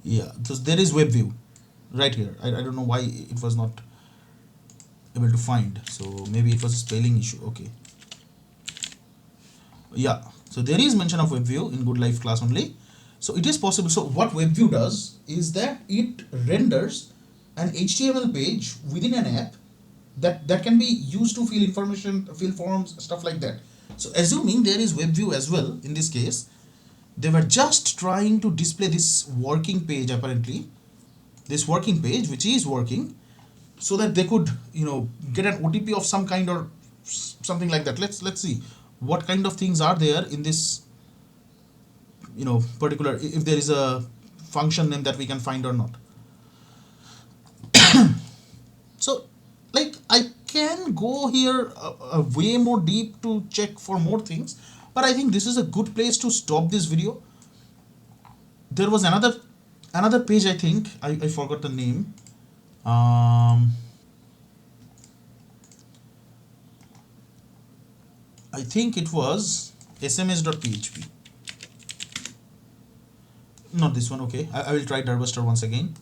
Yeah, so there is web view right here. I don't know why it was not able to find, so maybe it was a spelling issue. Okay, yeah, so there is mention of web view in good life class only. So it is possible. So what web view does is that it renders an HTML page within an app that can be used to fill information, fill forms, stuff like that. So assuming there is web view as well, in this case they were just trying to display this working page, apparently this working page which is working, so that they could get an OTP of some kind or something like that. Let's see what kind of things are there in this particular, if there is a function name that we can find or not. So like I can go here way more deep to check for more things, but I think this is a good place to stop this video. There was another page, I think I forgot the name. I think it was sms.php. Not this one. Okay, I will try Darbuster once again.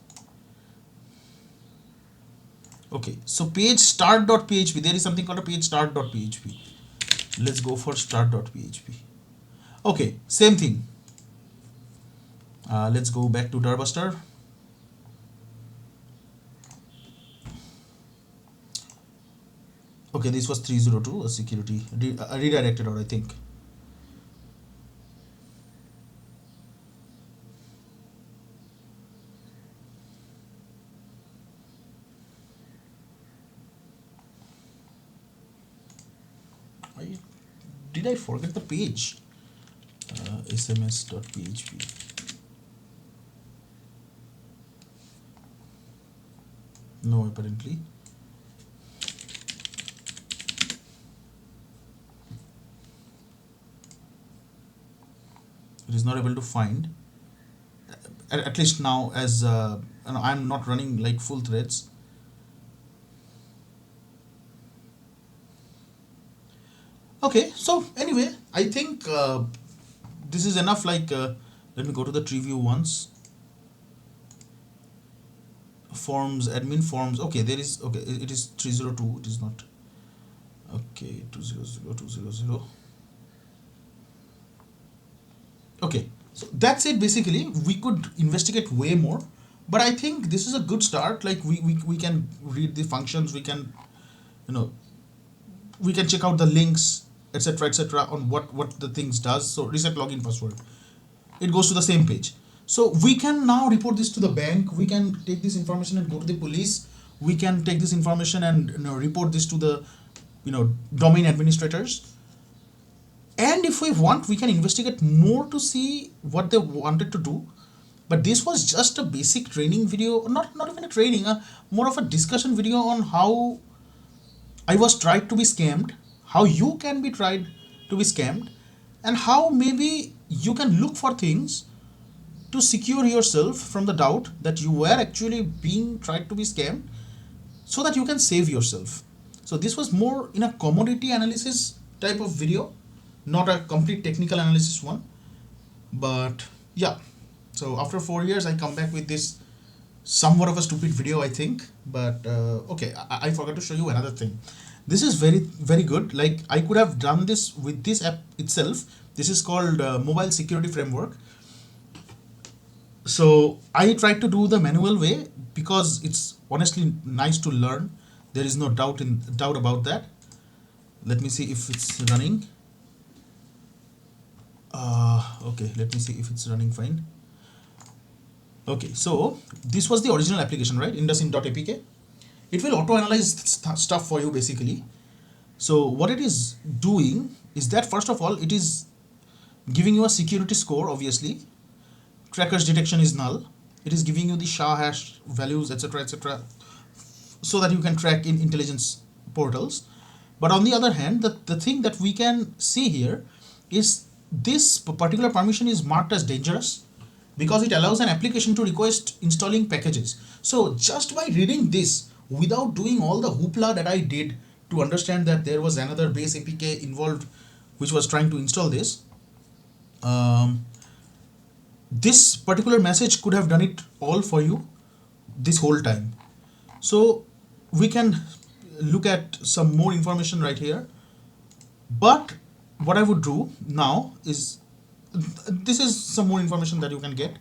Okay, so page start.php. There is something called a page start.php. Let's go for start.php. Okay, same thing. Let's go back to Darbuster. Okay, this was 302, a security redirected, or I think. I, did I forget the page? sms.php. No, apparently. It is not able to find. At least now, as I'm not running like full threads. Okay, so anyway, I think this is enough. Like, let me go to the tree view once. Forms, admin forms. Okay, there is, okay, it is 302. It is not. Okay, 200. Okay, so that's it. Basically, we could investigate way more, but I think this is a good start. Like, we can read the functions. We can, you know, we can check out the links, etc., on what the things does. So reset login password, it goes to the same page. So we can now report this to the bank. We can take this information and go to the police. We can take this information and, report this to the, domain administrators. And if we want, we can investigate more to see what they wanted to do. But this was just a basic training video, not even a training, more of a discussion video on how I was tried to be scammed, how you can be tried to be scammed, and how maybe you can look for things to secure yourself from the doubt that you were actually being tried to be scammed, so that you can save yourself. So this was more in a commodity analysis type of video, not a complete technical analysis one. But yeah, so after 4 years I come back with this somewhat of a stupid video, I think. But okay, I forgot to show you another thing. This is very good. Like, I could have done this with this app itself. This is called mobile security framework. So I tried to do the manual way because it's honestly nice to learn. There is no doubt about that. Let me see if it's running. Okay, let me see if it's running fine. Okay, so this was the original application, right? Indusin.apk. It will auto-analyze stuff for you basically. So what it is doing is that, first of all, it is giving you a security score, obviously. Trackers detection is null. It is giving you the SHA hash values, etc., so that you can track in intelligence portals. But on the other hand, the thing that we can see here is this particular permission is marked as dangerous because it allows an application to request installing packages. So just by reading this, without doing all the hoopla that I did to understand that there was another base APK involved which was trying to install this, this particular message could have done it all for you this whole time. So we can look at some more information right here. But what I would do now is, this is some more information that you can get.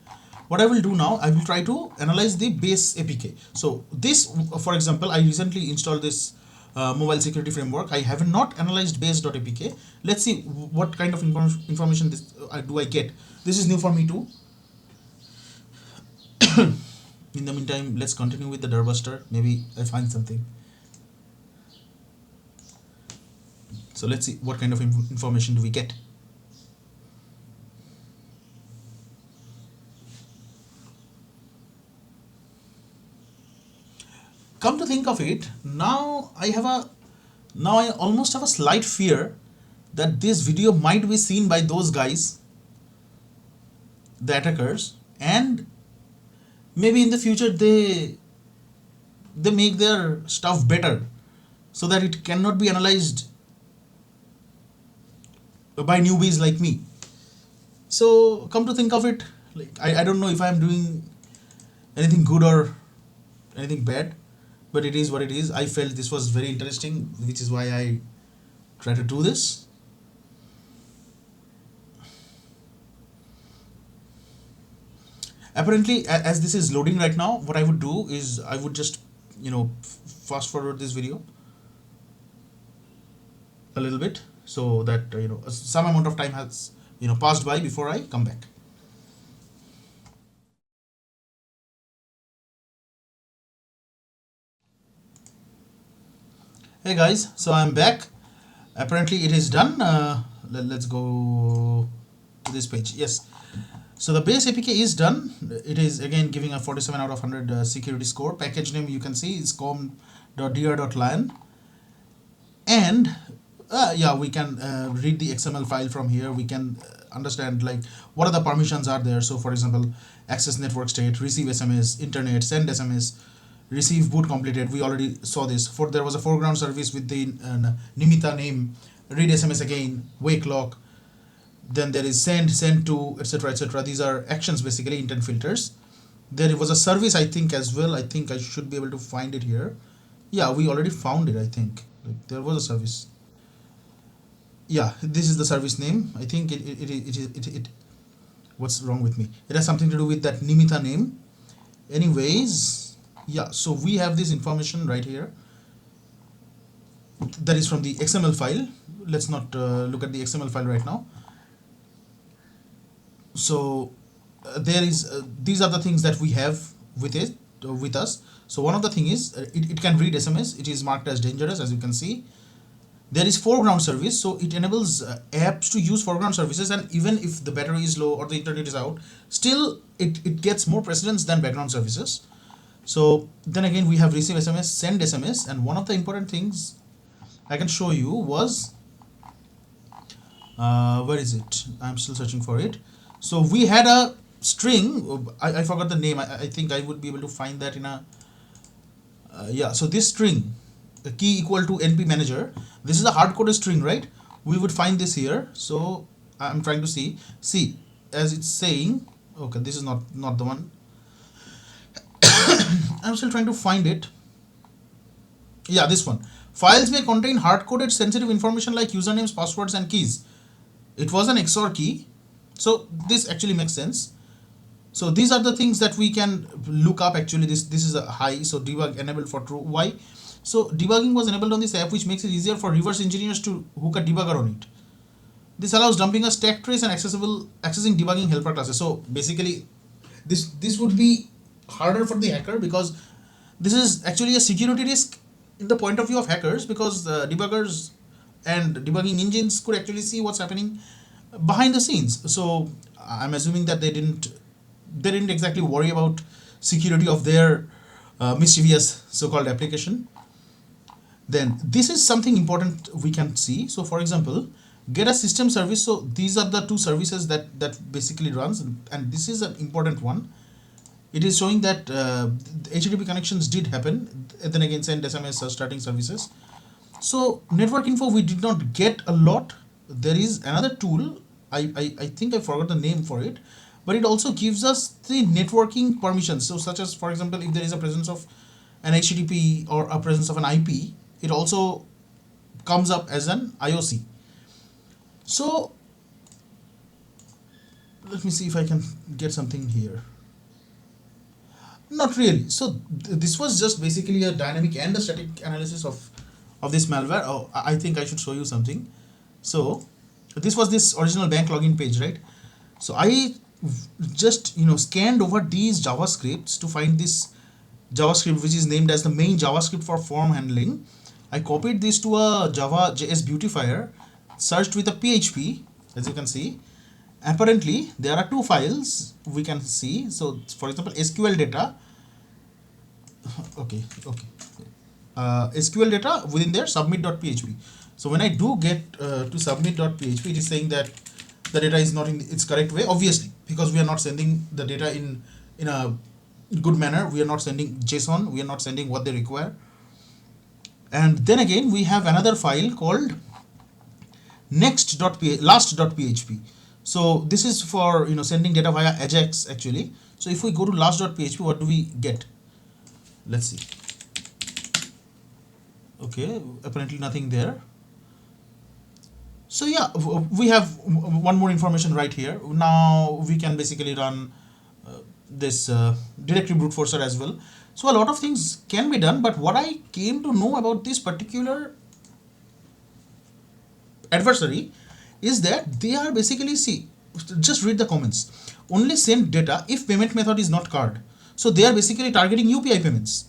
What I will do now, I will try to analyze the base APK. So this, for example, I recently installed this mobile security framework. I have not analyzed base.apk. Let's see what kind of information this do I get. This is new for me too. In the meantime, let's continue with the Darbuster. Maybe I find something. So let's see what kind of information do we get. Come to think of it, now I almost have a slight fear that this video might be seen by those guys, the attackers, and maybe in the future they make their stuff better so that it cannot be analyzed by newbies like me. So come to think of it, like I don't know if I'm doing anything good or anything bad, but it is what it is. I felt this was very interesting, which is why I try to do this. Apparently, as this is loading right now, what I would do is I would just, fast forward this video a little bit, so that some amount of time has passed by before I come back. Hey guys, so I'm back. Apparently it is done. Let's go to this page. Yes, so the base APK is done. It is again giving a 47 out of 100 security score. Package name you can see is com.dr.lion, and yeah, we can read the XML file from here. We can understand like what are the permissions are there. So for example, access network state, receive SMS, internet, send SMS, receive boot completed. We already saw this. For there was a foreground service with the Nimita name, read SMS again, wake lock. Then there is send to, etc., etc. These are actions, basically intent filters. There was a service, I think, as well. I think I should be able to find it here. Yeah, we already found it. I think like there was a service. Yeah, this is the service name. I think it what's wrong with me? It has something to do with that Nimita name. Anyways, yeah, so we have this information right here. That is from the XML file. Let's not look at the XML file right now. So there is these are the things that we have with it with us. So one of the thing is it can read SMS. It is marked as dangerous, as you can see. There is foreground service, so it enables apps to use foreground services, and even if the battery is low or the internet is out, still it gets more precedence than background services. So then again we have receive SMS, send SMS, and one of the important things I can show you was where is it? I'm still searching for it. So we had a string, I forgot the name. I think I would be able to find that in a yeah, so this string, the key equal to np manager, this is a hard-coded string, right? We would find this here. So I'm trying to see as it's saying, okay, this is not the one. I'm still trying to find it. Yeah, this one. Files may contain hard-coded sensitive information like usernames, passwords, and keys. It was an XOR key, so this actually makes sense. So these are the things that we can look up. Actually, this is a high, so debug enabled for true. Why? So debugging was enabled on this app, which makes it easier for reverse engineers to hook a debugger on it. This allows dumping a stack trace and accessing debugging helper classes. So basically, this would be harder for the hacker, because this is actually a security risk in the point of view of hackers, because debuggers and debugging engines could actually see what's happening behind the scenes. So I'm assuming that they didn't exactly worry about security of their mischievous so-called application. Then this is something important we can see. So for example, get a system service. So these are the two services that basically runs, and this is an important one. It is showing that the HTTP connections did happen, and then again send SMS starting services. So network info we did not get a lot. There is another tool, I think I forgot the name for it, but it also gives us the networking permissions. So such as, for example, if there is a presence of an HTTP or a presence of an IP, it also comes up as an IOC. So let me see if I can get something here. Not really. So this was just basically a dynamic and a static analysis of this malware. Oh, I think I should show you something. So this was this original bank login page, right? So I just scanned over these JavaScripts to find this JavaScript which is named as the main JavaScript for form handling. I copied this to a Java JS beautifier, searched with a PHP, as you can see. Apparently there are two files we can see. So for example, SQL data, okay, SQL data, within there submit.php. So when I do get to submit.php, it is saying that the data is not in its correct way, obviously, because we are not sending the data in a good manner. We are not sending JSON, we are not sending what they require. And then again we have another file called next.php last.php. So this is for sending data via ajax actually. So if we go to last.php, what do we get? Let's see. Okay, apparently nothing there. So yeah, we have one more information right here. Now we can basically run this directory brute forcer as well. So a lot of things can be done, but what I came to know about this particular adversary is that they are basically, see, just read the comments, only send data if payment method is not card. So they are basically targeting UPI payments.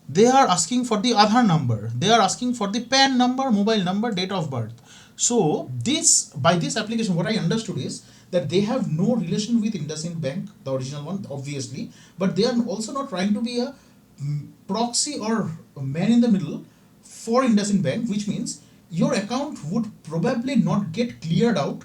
They are asking for the Aadhaar number, they are asking for the PAN number, mobile number, date of birth. So this, by this application, what I understood is that they have no relation with IndusInd Bank, the original one, obviously, but they are also not trying to be a proxy or a man in the middle for IndusInd Bank, which means your account would probably not get cleared out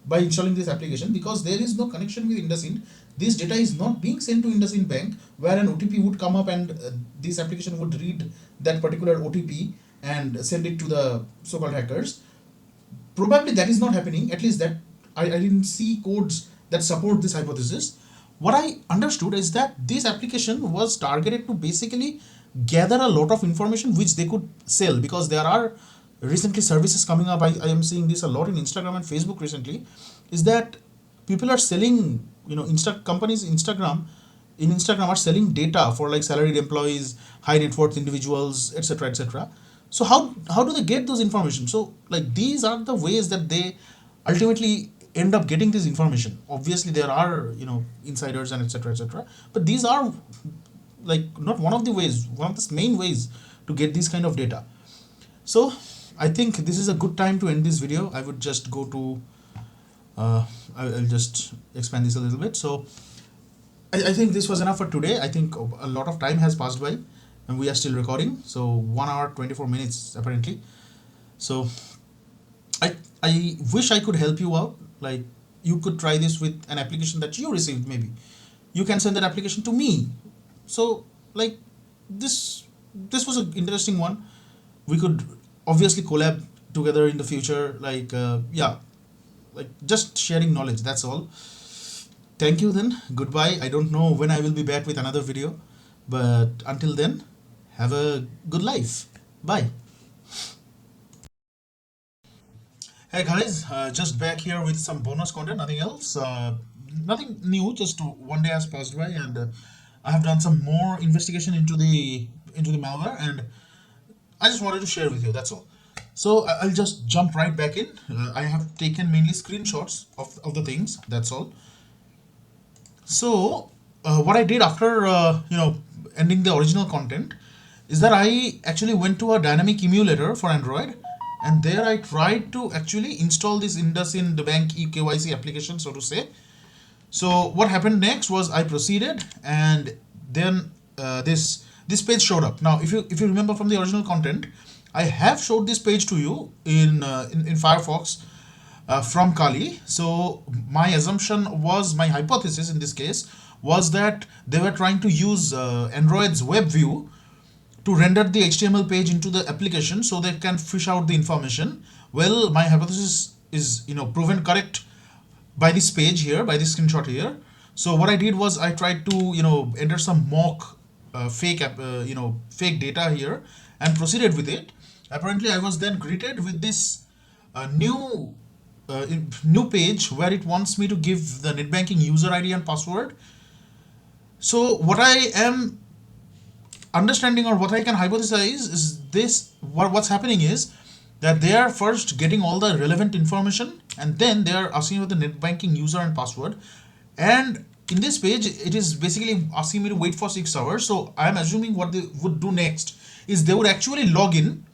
by installing this application because there is no connection with IndusInd. This data is not being sent to IndusInd Bank where an OTP would come up and this application would read that particular OTP and send it to the so-called hackers. Probably that is not happening, at least that I didn't see codes that support this hypothesis. What I understood is that this application was targeted to basically gather a lot of information which they could sell, because there are recently services coming up. I am seeing this a lot in Instagram and Facebook recently, is that people are selling, companies in Instagram are selling data for like salaried employees, high net worth individuals, etc., etc. So how do they get those information? So like these are the ways that they ultimately end up getting this information. Obviously there are insiders and etc., etc., but these are like not one of the ways, one of the main ways to get this kind of data. So I think this is a good time to end this video. I would just go to I'll just expand this a little bit. So I think this was enough for today. I think a lot of time has passed by and we are still recording. So 1 hour 24 minutes apparently. So I wish I could help you out. Like you could try this with an application that you received. Maybe you can send that application to me. So like this was an interesting one. We could obviously collab together in the future. Like yeah, like just sharing knowledge, that's all. Thank you then, goodbye. I don't know when I will be back with another video, but until then, have a good life. Bye. Hey guys, just back here with some bonus content, nothing else, nothing new, just 1 day has passed by and I have done some more investigation into the malware and I just wanted to share with you, that's all. So I'll just jump right back in. I have taken mainly screenshots of the things, that's all. So what I did after ending the original content is that I actually went to a dynamic emulator for Android, and there I tried to actually install this IndusInd Bank eKYC application, so to say. So what happened next was I proceeded, and then this page showed up. Now, if you remember from the original content, I have showed this page to you in Firefox from Kali. So my assumption was, my hypothesis in this case was that they were trying to use Android's web view to render the HTML page into the application so they can fish out the information. Well, my hypothesis is proven correct by this page here, by this screenshot here. So what I did was I tried to enter some mock fake data here and proceeded with it. Apparently I was then greeted with this new page where it wants me to give the net banking user ID and password. So what I am understanding, or what I can hypothesize, is this: what's happening is that they are first getting all the relevant information and then they are asking for the net banking user and password. And in this page, it is basically asking me to wait for 6 hours. So I am assuming what they would do next is they would actually log in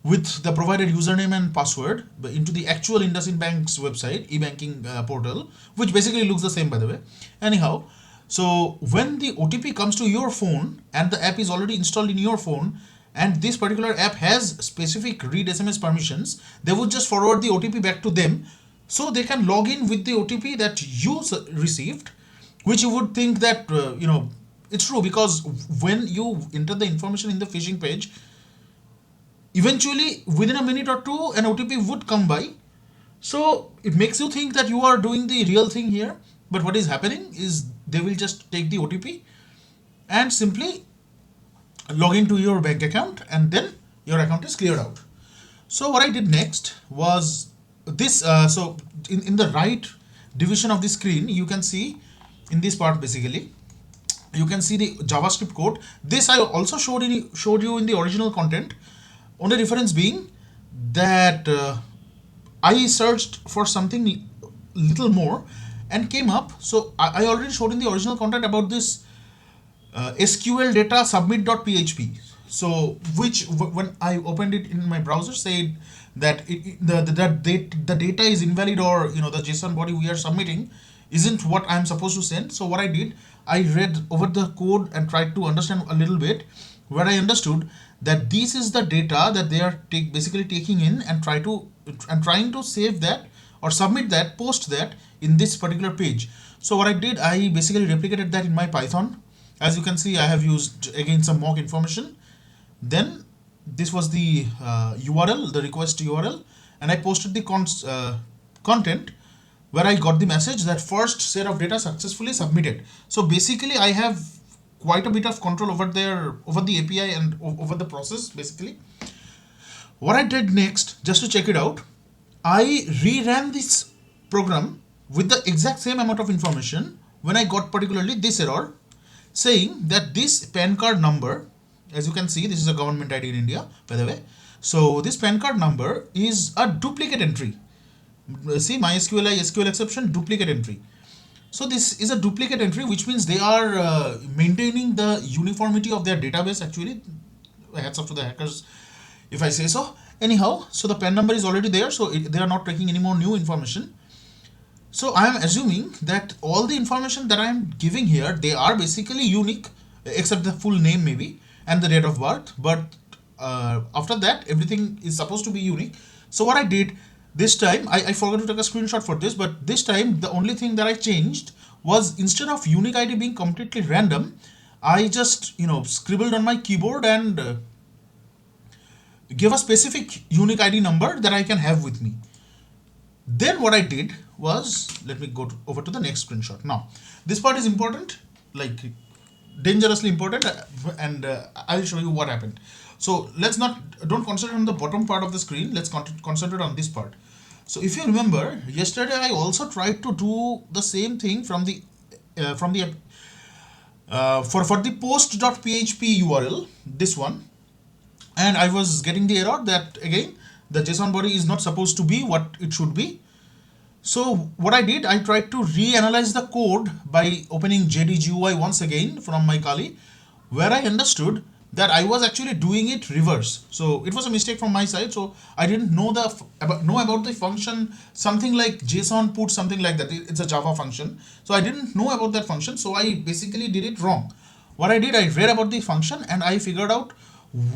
with the provided username and password into the actual IndusInd Bank's website, e-banking portal, which basically looks the same, by the way. Anyhow, so when the OTP comes to your phone and the app is already installed in your phone, and this particular app has specific read SMS permissions, they would just forward the OTP back to them so they can log in with the OTP that you received, which you would think that it's true, because when you enter the information in the phishing page, eventually within a minute or two an OTP would come by So it makes you think that you are doing the real thing here, but what is happening is they will just take the OTP and simply log into your bank account, and then your account is cleared out. So what I did next was this. So in the right division of the screen, you can see in this part basically, you can see the JavaScript code. This I also showed you in the original content. Only difference being that I searched for something little more and came up. So I already showed in the original content about this SQL data submit.php. So which when I opened it in my browser said that the data is invalid, or the JSON body we are submitting isn't what I'm supposed to send. So what I did, I read over the code and tried to understand a little bit, where I understood that this is the data that they are basically taking in and trying to save that or submit that, post that in this particular page. So what I did, I basically replicated that in my Python. As you can see, I have used again some mock information. Then this was the URL, the request URL, and I posted the content, where I got the message that first set of data successfully submitted. So basically, I have quite a bit of control over the API and over the process basically. What I did next, just to check it out, I reran this program with the exact same amount of information when I got particularly this error saying that this PAN card number, as you can see, this is a government ID in India, by the way. So this PAN card number is a duplicate entry. See, MySQL SQL exception, duplicate entry. So this is a duplicate entry, which means they are maintaining the uniformity of their database. Actually, hats off to the hackers, if I say so. Anyhow, so the PAN number is already there, so they are not taking any more new information. So I am assuming that all the information that I am giving here, they are basically unique, except the full name maybe and the date of birth. But after that, everything is supposed to be unique. So what I did this time, I forgot to take a screenshot for this, but this time the only thing that I changed was, instead of unique ID being completely random, I just scribbled on my keyboard and give a specific unique ID number that I can have with me. Then what I did was, let me go over to the next screenshot. Now, this part is important, like dangerously important, and I'll show you what happened. So don't concentrate on the bottom part of the screen. Let's concentrate on this part. So if you remember, yesterday I also tried to do the same thing for the post.php URL, this one, and I was getting the error that again the JSON body is not supposed to be what it should be. So what I did, I tried to reanalyze the code by opening JDGUI once again from my Kali, where I understood that I was actually doing it reverse. So it was a mistake from my side. So I didn't know about the function, something like JSON put, something like that. It's a Java function. So I didn't know about that function. So I basically did it wrong. What I did, I read about the function and I figured out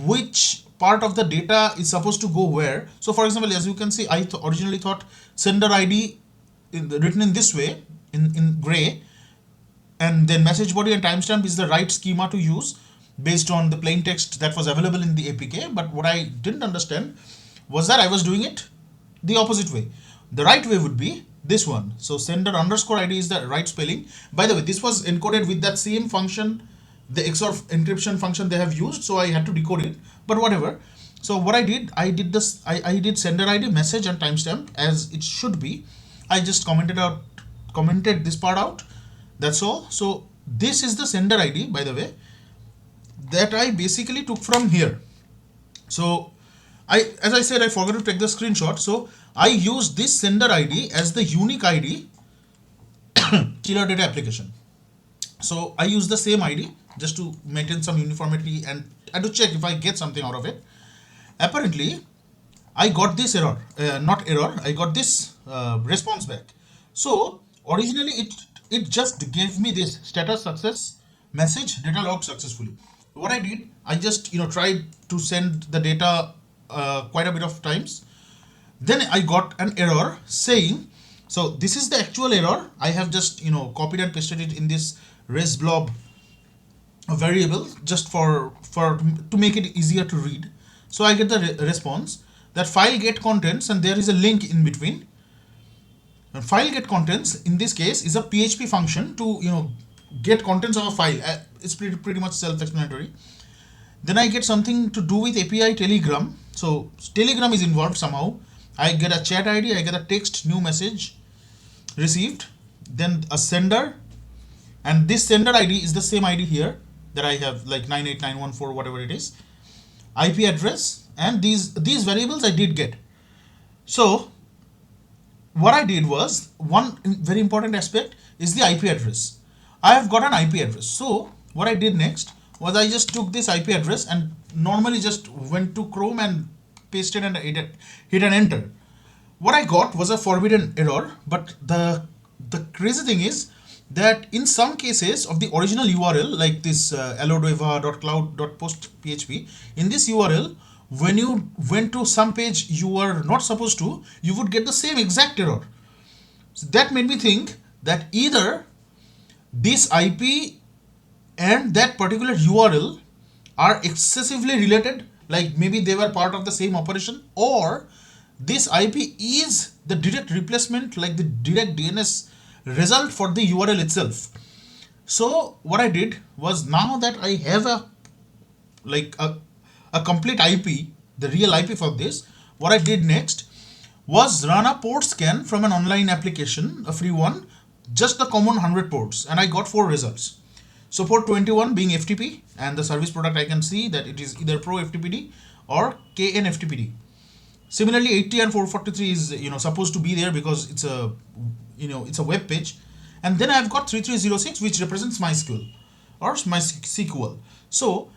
which part of the data is supposed to go where. So for example, as you can see, I originally thought sender ID written in this way in gray, and then message body and timestamp is the right schema to use based on the plain text that was available in the APK. But what I didn't understand was that I was doing it the opposite way. The right way would be this one. So sender underscore ID is the right spelling. By the way, this was encoded with that same function, the XOR encryption function they have used, so I had to decode it, but whatever. So what I did, I did sender ID, message and timestamp as it should be. I just commented this part out, that's all. So this is the sender ID, by the way, that I basically took from here. So as I said, I forgot to take the screenshot. So I used this sender ID as the unique ID killer data application. So I use the same ID just to maintain some uniformity and to check if I get something out of it. Apparently, I got this error, not error, I got this response back. So originally it just gave me this status success message, data logged successfully. What I did, I just tried to send the data quite a bit of times. Then I got an error saying, so this is the actual error. I have just copied and pasted it in this res blob variable just to make it easier to read. So I get the response that file get contents and there is a link in between. file get contents in this case is a PHP function to get contents of a file. It's pretty much self-explanatory. Then I get something to do with API Telegram. So Telegram is involved somehow. I get a chat ID, I get a text new message received, then a sender, and this sender ID is the same ID here that I have, like 98914 whatever it is, IP address, and these variables I did get. So what I did was, one very important aspect is the IP address. I have got an IP address. So what I did next was I just took this IP address and normally just went to Chrome and pasted and hit an enter. What I got was a forbidden error, but the crazy thing is that in some cases of the original URL, like this allodeva.cloud.post.php, in this URL, when you went to some page you were not supposed to, you would get the same exact error. So that made me think that either this IP and that particular URL are excessively related, like maybe they were part of the same operation, or this IP is the direct replacement, like the direct DNS result for the URL itself. So what I did was, now that I have a complete IP, the real IP for this, what I did next was run a port scan from an online application, a free one, just the common 100 ports, and I got 4 results. So port 21 being FTP, and the service product I can see that it is either Pro FTPD or KN FTPD. Similarly, 80 and 443 is supposed to be there because it's a it's a web page, and then I've got 3306 which represents MySQL or MySQL. So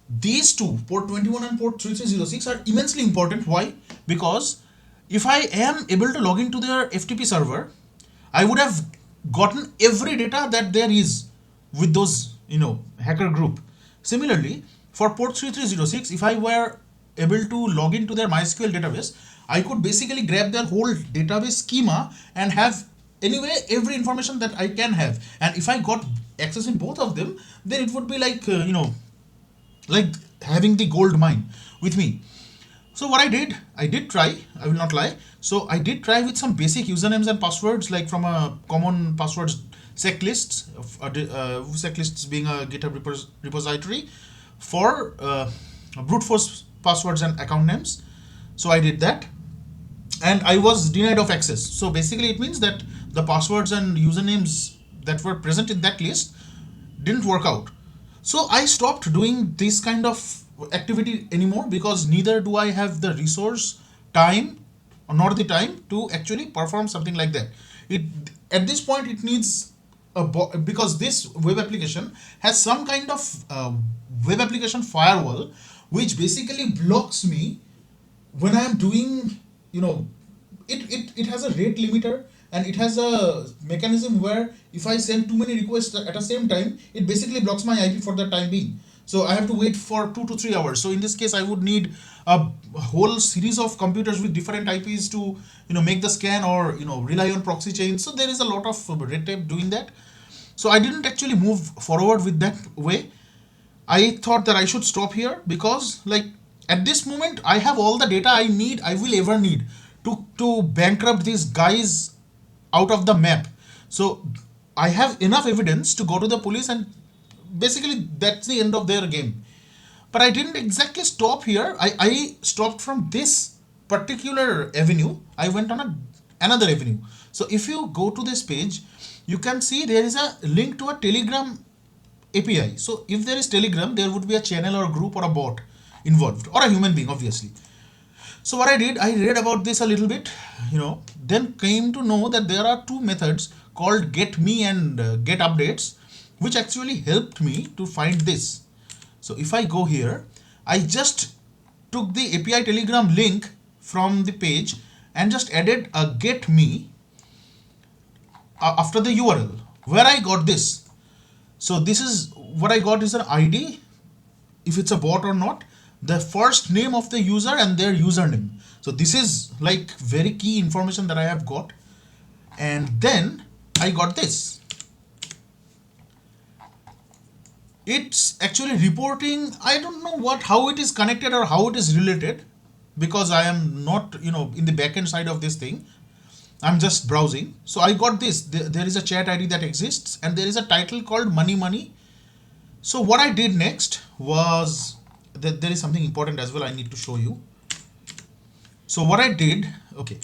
these two, port 21 and port 3306, are immensely important. Why? Because if I am able to log into their FTP server, I would have gotten every data that there is with those hacker group. Similarly, for port 3306, if I were able to log into their MySQL database, I could basically grab their whole database schema and have anyway every information that I can have. And if I got access in both of them, then it would be like like having the gold mine with me. So what I did try, I will not lie. So I did try with some basic usernames and passwords, like from a common passwords checklists, checklists being a GitHub repository for brute force passwords and account names. So I did that, and I was denied of access. So basically it means that the passwords and usernames that were present in that list didn't work out. So I stopped doing this kind of activity anymore, because neither do I have the resource, time, nor the time to actually perform something like that. It at this point it needs because this web application has some kind of web application firewall which basically blocks me when I am doing, it has a rate limiter, and it has a mechanism where if I send too many requests at the same time, it basically blocks my IP for the time being. So I have to wait for 2 to 3 hours. So in this case, I would need a whole series of computers with different IPs to make the scan, or rely on proxy chains. So there is a lot of red tape doing that. So I didn't actually move forward with that way. I thought that I should stop here, because like at this moment I have all the data I will ever need to bankrupt these guys out of the map. So I have enough evidence to go to the police, and basically that's the end of their game. But I didn't exactly stop here. I stopped from this particular avenue. I went on another avenue. So if you go to this page, you can see there is a link to a Telegram API. So if there is Telegram, there would be a channel or a group or a bot involved, or a human being, obviously. So what I did, I read about this a little bit, then came to know that there are 2 methods called get me and get updates, which actually helped me to find this. So if I go here, I just took the API Telegram link from the page and just added a get me after the URL where I got this. So this is what I got, is an ID, if it's a bot or not, the first name of the user and their username. So this is like very key information that I have got. And then I got this. It's actually reporting, I don't know how it is connected or how it is related, because I am not in the backend side of this thing. I'm just browsing. So I got this. There is a chat ID that exists, and there is a title called Money Money. So what I did next was that there is something important as well I need to show you. So what I did, okay.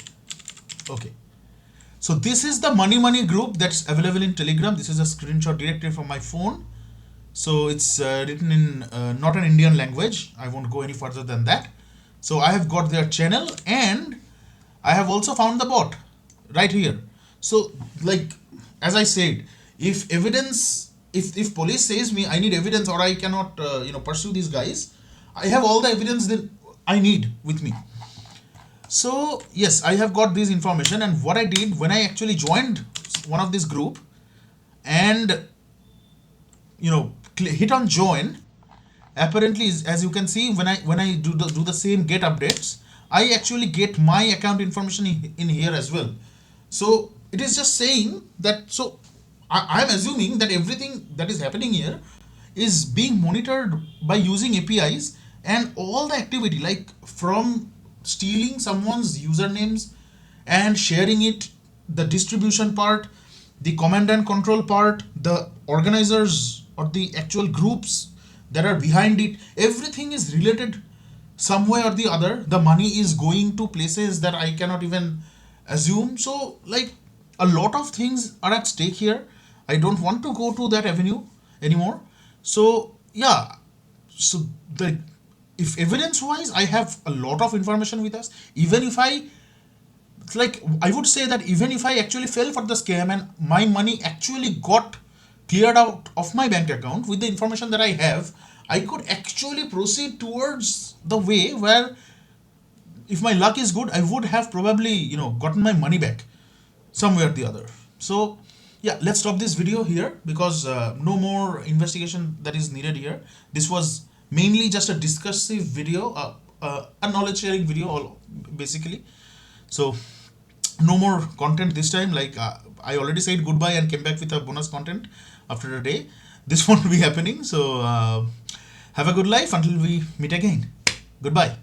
So this is the Money Money group that's available in Telegram. This is a screenshot directly from my phone. So it's written in not an Indian language. I won't go any further than that. So I have got their channel, and I have also found the bot right here. So like, as I said, if evidence, if police says me I need evidence or I cannot pursue these guys, I have all the evidence that I need with me. So yes, I have got this information, and what I did when I actually joined one of this group and hit on join, apparently, as you can see, when I do the same get updates, I actually get my account information in here as well. So it is just saying that, so I'm assuming that everything that is happening here is being monitored by using APIs, and all the activity, like from stealing someone's usernames and sharing it, the distribution part, the command and control part, the organizers or the actual groups that are behind it, everything is related some way or the other. The money is going to places that I cannot even assume. So like, a lot of things are at stake here. I don't want to go to that avenue anymore. So yeah, so the, if evidence wise, I have a lot of information with us. Even if I, it's like, I would say that even if I actually fell for the scam and my money actually got cleared out of my bank account with the information that I have, I could actually proceed towards the way where, if my luck is good, I would have probably gotten my money back somewhere or the other. So yeah, let's stop this video here, because no more investigation that is needed here. This was mainly just a discursive video, a knowledge sharing video, all basically. So no more content this time. Like, I already said goodbye and came back with a bonus content after a day. This won't be happening. So have a good life until we meet again. Goodbye.